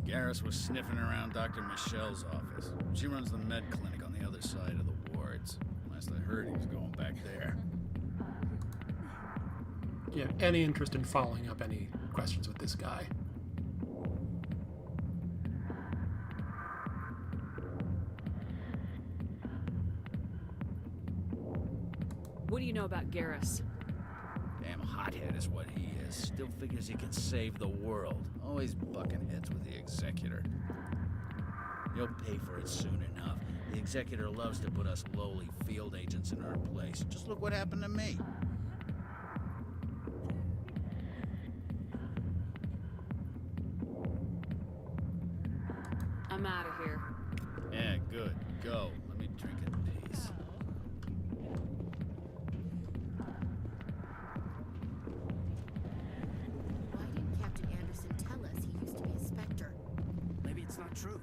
Garrus was sniffing around Dr. Michelle's office. She runs the med clinic on the other side of the wards. Last I heard, he was going back there. Do you have any interest in following up any questions with this guy? What do you know about Garrus? Damn hothead is what he is. Still figures he can save the world. Always bucking heads with the Executor. He'll pay for it soon enough. The Executor loves to put us lowly field agents in our place. Just look what happened to me. I'm out of here. Yeah, good. Go. Let me drink in peace. Why didn't Captain Anderson tell us he used to be a Spectre? Maybe it's not true.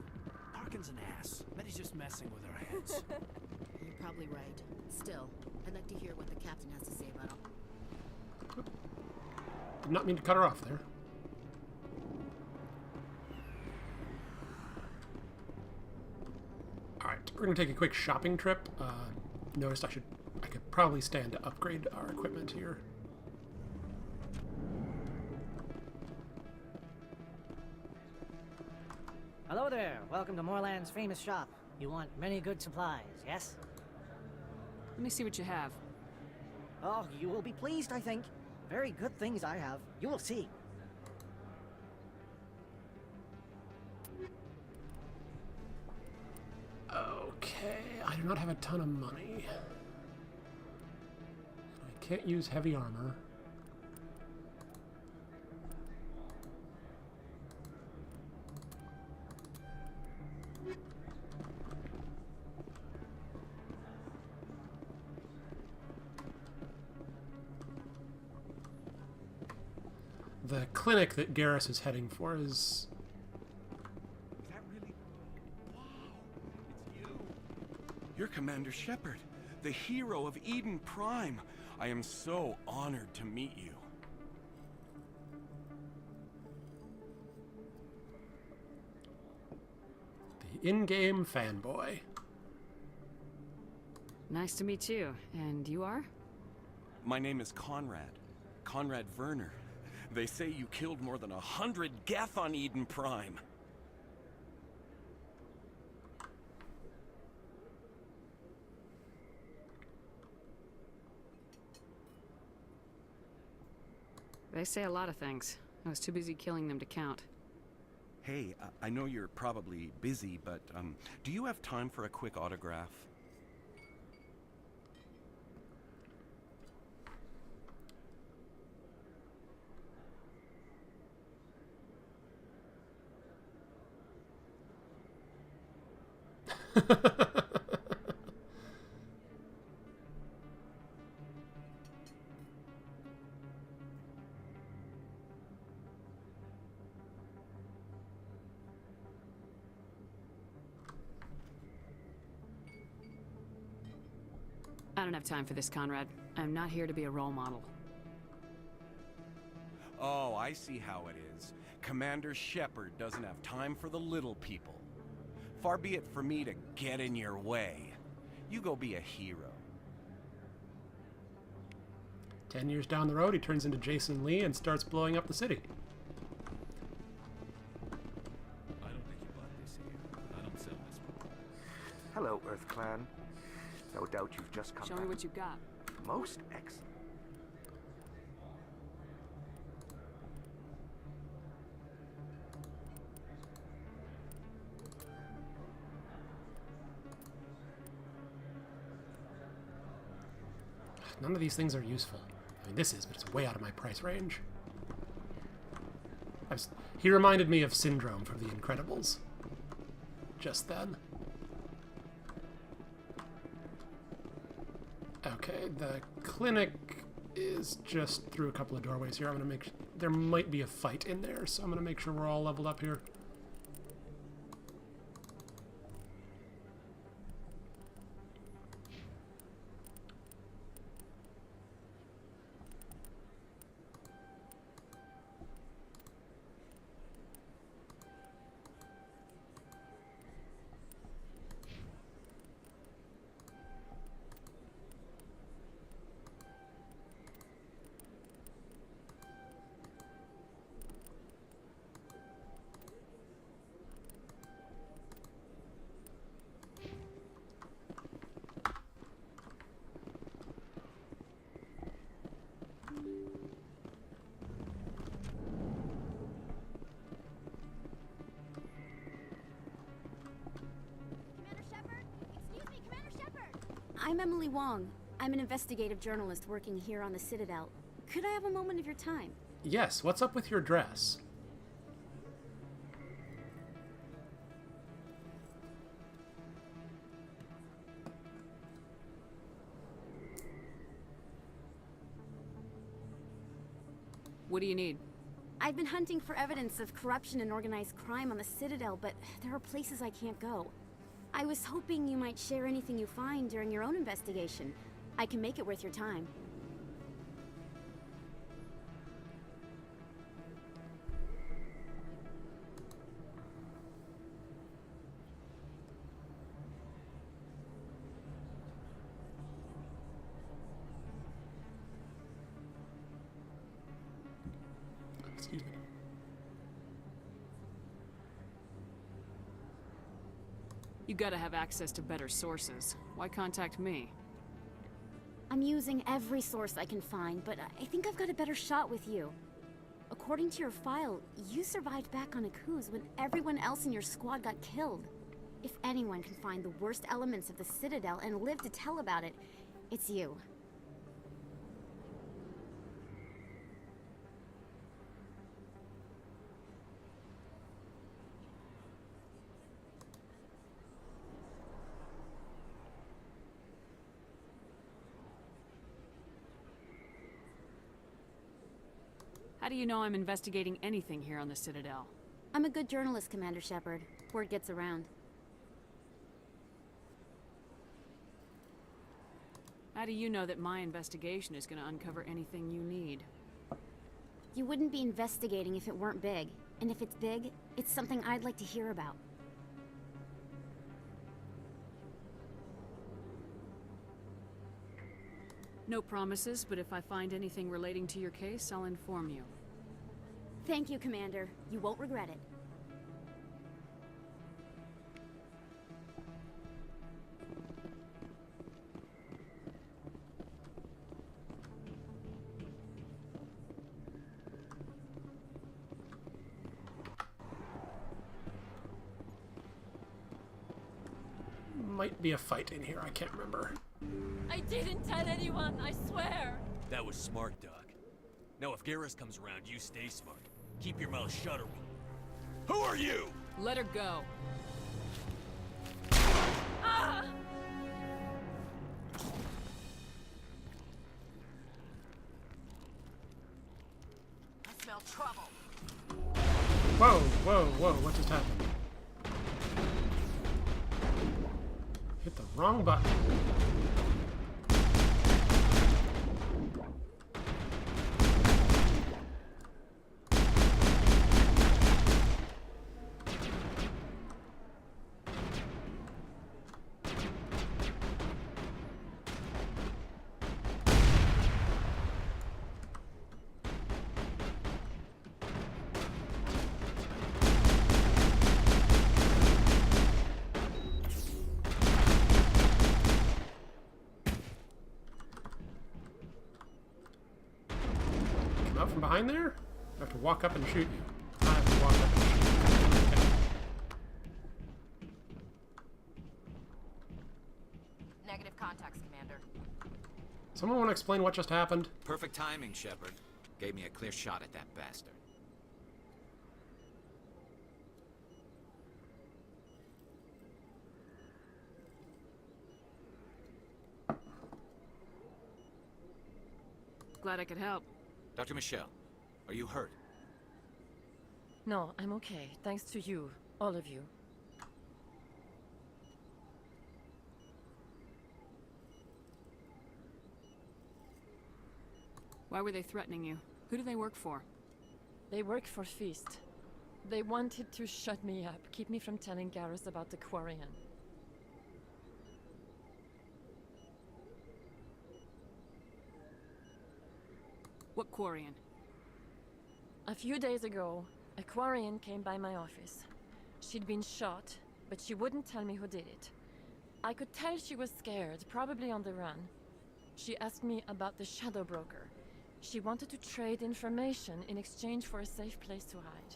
Tarkin's an ass. Bet he's just messing with our heads. You're probably right. Still, I'd like to hear what the captain has to say about all. Did not mean to cut her off there. Alright, we're going to take a quick shopping trip. Noticed I could probably stand to upgrade our equipment here. Hello there. Welcome to Moorland's famous shop. You want many good supplies, yes? Let me see what you have. Oh, you will be pleased, I think. Very good things I have. You will see. Okay, I do not have a ton of money. I can't use heavy armor. The clinic that Garrus is heading for is... Is that really... Wow, it's you. You're Commander Shepard, the hero of Eden Prime. I am so honored to meet you. The in-game fanboy. Nice to meet you. And you are? My name is Conrad. Conrad Werner. They say you killed more than 100 Geth on Eden Prime. They say a lot of things. I was too busy killing them to count. Hey, I know you're probably busy, but do you have time for a quick autograph? I don't have time for this, Conrad. I'm not here to be a role model. Oh, I see how it is. Commander Shepard doesn't have time for the little people. Far be it for me to get in your way. You go be a hero. 10 years down the road, he turns into Jason Lee and starts blowing up the city. I don't think you bought this here. I don't sell this one. Hello, Earth Clan. No doubt you've just come Show back. me what you've got. Most excellent. None of these things are useful. I mean, this is, but it's way out of my price range. He reminded me of Syndrome from The Incredibles. Just then. Okay, the clinic is just through a couple of doorways here. I'm gonna make... There might be a fight in there, so I'm gonna make sure we're all leveled up here. I'm Emily Wong. I'm an investigative journalist working here on the Citadel. Could I have a moment of your time? Yes, what's up with your dress? What do you need? I've been hunting for evidence of corruption and organized crime on the Citadel, but there are places I can't go. I was hoping you might share anything you find during your own investigation. I can make it worth your time. Excuse me. You gotta have access to better sources. Why contact me? I'm using every source I can find, but I think I've got a better shot with you. According to your file, you survived back on Akuz when everyone else in your squad got killed. If anyone can find the worst elements of the Citadel and live to tell about it, it's you. How do you know I'm investigating anything here on the Citadel? I'm a good journalist, Commander Shepard. Word gets around. How do you know that my investigation is going to uncover anything you need? You wouldn't be investigating if it weren't big. And if it's big, it's something I'd like to hear about. No promises, but if I find anything relating to your case, I'll inform you. Thank you, Commander. You won't regret it. Might be a fight in here, I can't remember. I didn't tell anyone, I swear! That was smart, Doc. Now if Garrus comes around, you stay smart. Keep your mouth shut or Who are you? Let her go. Ah! I smell trouble. Whoa, whoa, whoa, what just happened? Hit the wrong button. Out from behind there? I have to walk up and shoot you. I have to walk up and shoot you. Okay. Negative contacts, Commander. Someone want to explain what just happened? Perfect timing, Shepard. Gave me a clear shot at that bastard. Glad I could help. Dr. Michelle, are you hurt? No, I'm okay. Thanks to you. All of you. Why were they threatening you? Who do they work for? They work for Feast. They wanted to shut me up, keep me from telling Garrus about the Quarian. What Quarian? A few days ago, a Quarian came by my office. She'd been shot, but she wouldn't tell me who did it. I could tell she was scared, probably on the run. She asked me about the Shadow Broker. She wanted to trade information in exchange for a safe place to hide.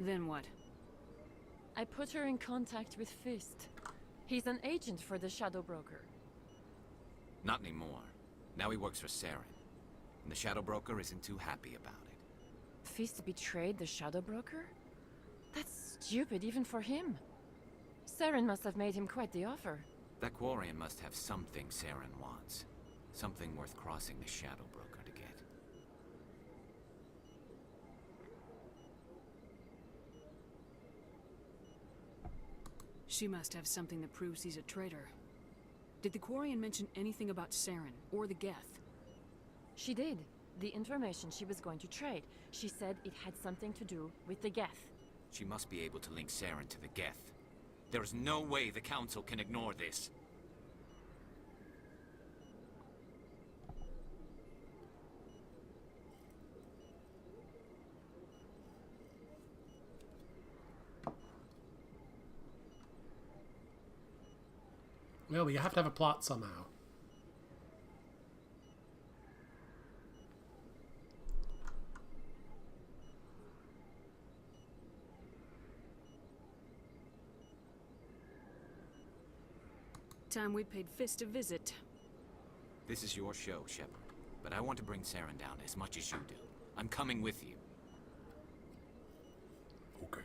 Then what? I put her in contact with Fist. He's an agent for the Shadow Broker. Not anymore. Now he works for Saren. And the Shadow Broker isn't too happy about it. Fist betrayed the Shadow Broker? That's stupid even for him. Saren must have made him quite the offer. That Quarian must have something Saren wants. Something worth crossing the Shadow Broker to get. She must have something that proves he's a traitor. Did the Quarian mention anything about Saren or the Geth? She did. The information she was going to trade. She said it had something to do with the Geth. She must be able to link Saren to the Geth. There is no way the Council can ignore this. Well, we have to have a plot somehow. Time we paid Fist a visit. This is your show, Shepard. But I want to bring Saren down as much as you do. I'm coming with you. Okay.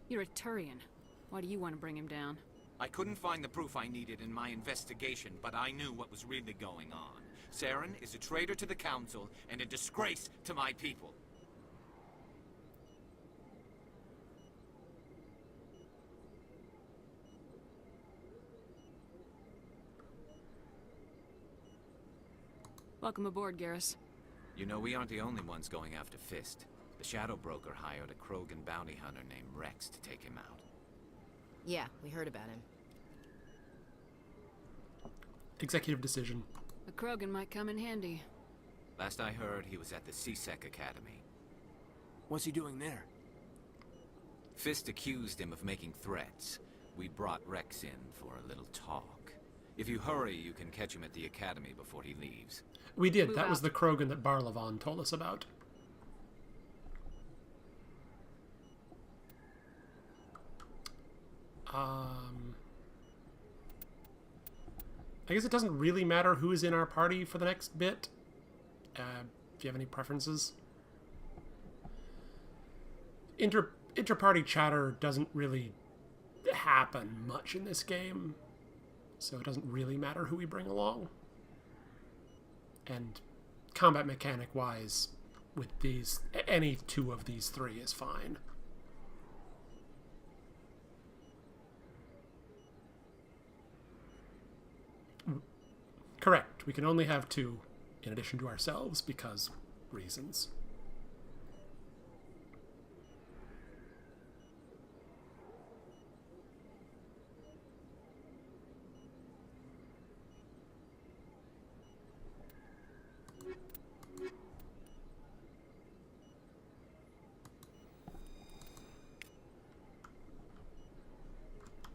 You're a Turian. Why do you want to bring him down? I couldn't find the proof I needed in my investigation, but I knew what was really going on. Saren is a traitor to the Council and a disgrace to my people. Welcome aboard, Garrus. You know, we aren't the only ones going after Fist. The Shadow Broker hired a Krogan bounty hunter named Rex to take him out. Yeah, we heard about him. Executive decision. A Krogan might come in handy. Last I heard, he was at the CSEC Academy. What's he doing there? Fist accused him of making threats. We brought Rex in for a little talk. If you hurry, you can catch him at the Academy before he leaves. We did. That was the Krogan that Barlavon told us about. I guess it doesn't really matter who's in our party for the next bit. If you have any preferences. Inter-party chatter doesn't really happen much in this game, so it doesn't really matter who we bring along. And combat mechanic-wise, with these, any two of these three is fine. Correct. We can only have two in addition to ourselves because reasons.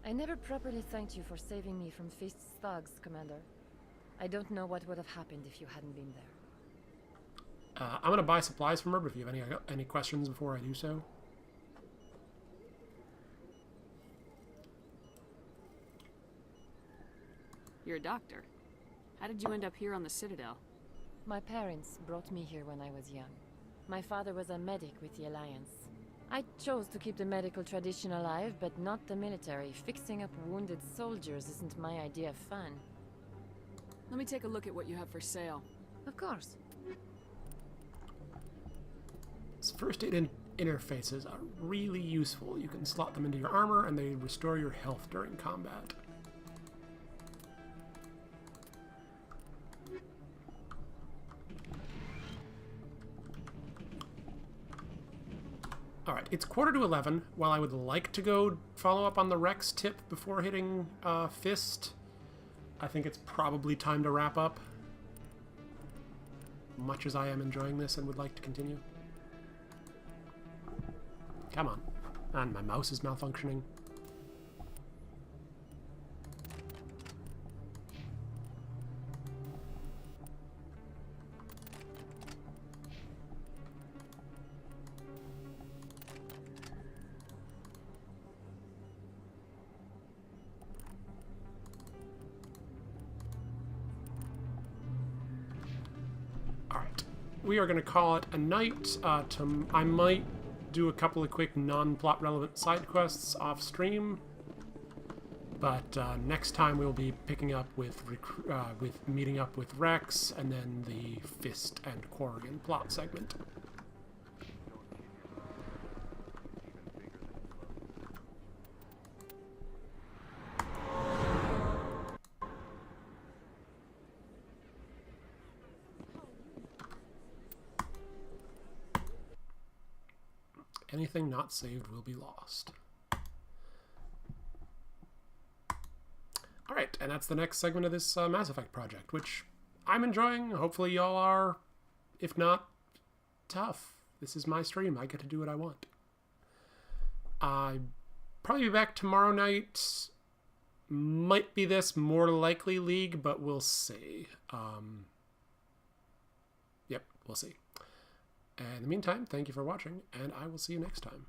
I never properly thanked you for saving me from Fist's thugs, Commander. I don't know what would have happened if you hadn't been there. I'm going to buy supplies from her, but if you have any questions before I do so. You're a doctor. How did you end up here on the Citadel? My parents brought me here when I was young. My father was a medic with the Alliance. I chose to keep the medical tradition alive, but not the military. Fixing up wounded soldiers isn't my idea of fun. Let me take a look at what you have for sale. Of course. First aid interfaces are really useful. You can slot them into your armor and they restore your health during combat. Alright, it's 11:15. While I would like to go follow up on the Rex tip before hitting Fist, I think it's probably time to wrap up. Much as I am enjoying this and would like to continue. Come on. And my mouse is malfunctioning. we are going to call it a night. I might do a couple of quick non-plot relevant side quests off stream, but next time we'll be picking up with meeting up with Rex, and then the Fist and Quarian plot segment. Anything not saved will be lost. Alright, and that's the next segment of this Mass Effect project, which I'm enjoying. Hopefully y'all are. If not, tough. This is my stream. I get to do what I want. I'll probably be back tomorrow night. Might be this, more likely League, but we'll see. Yep, we'll see. And in the meantime, thank you for watching, and I will see you next time.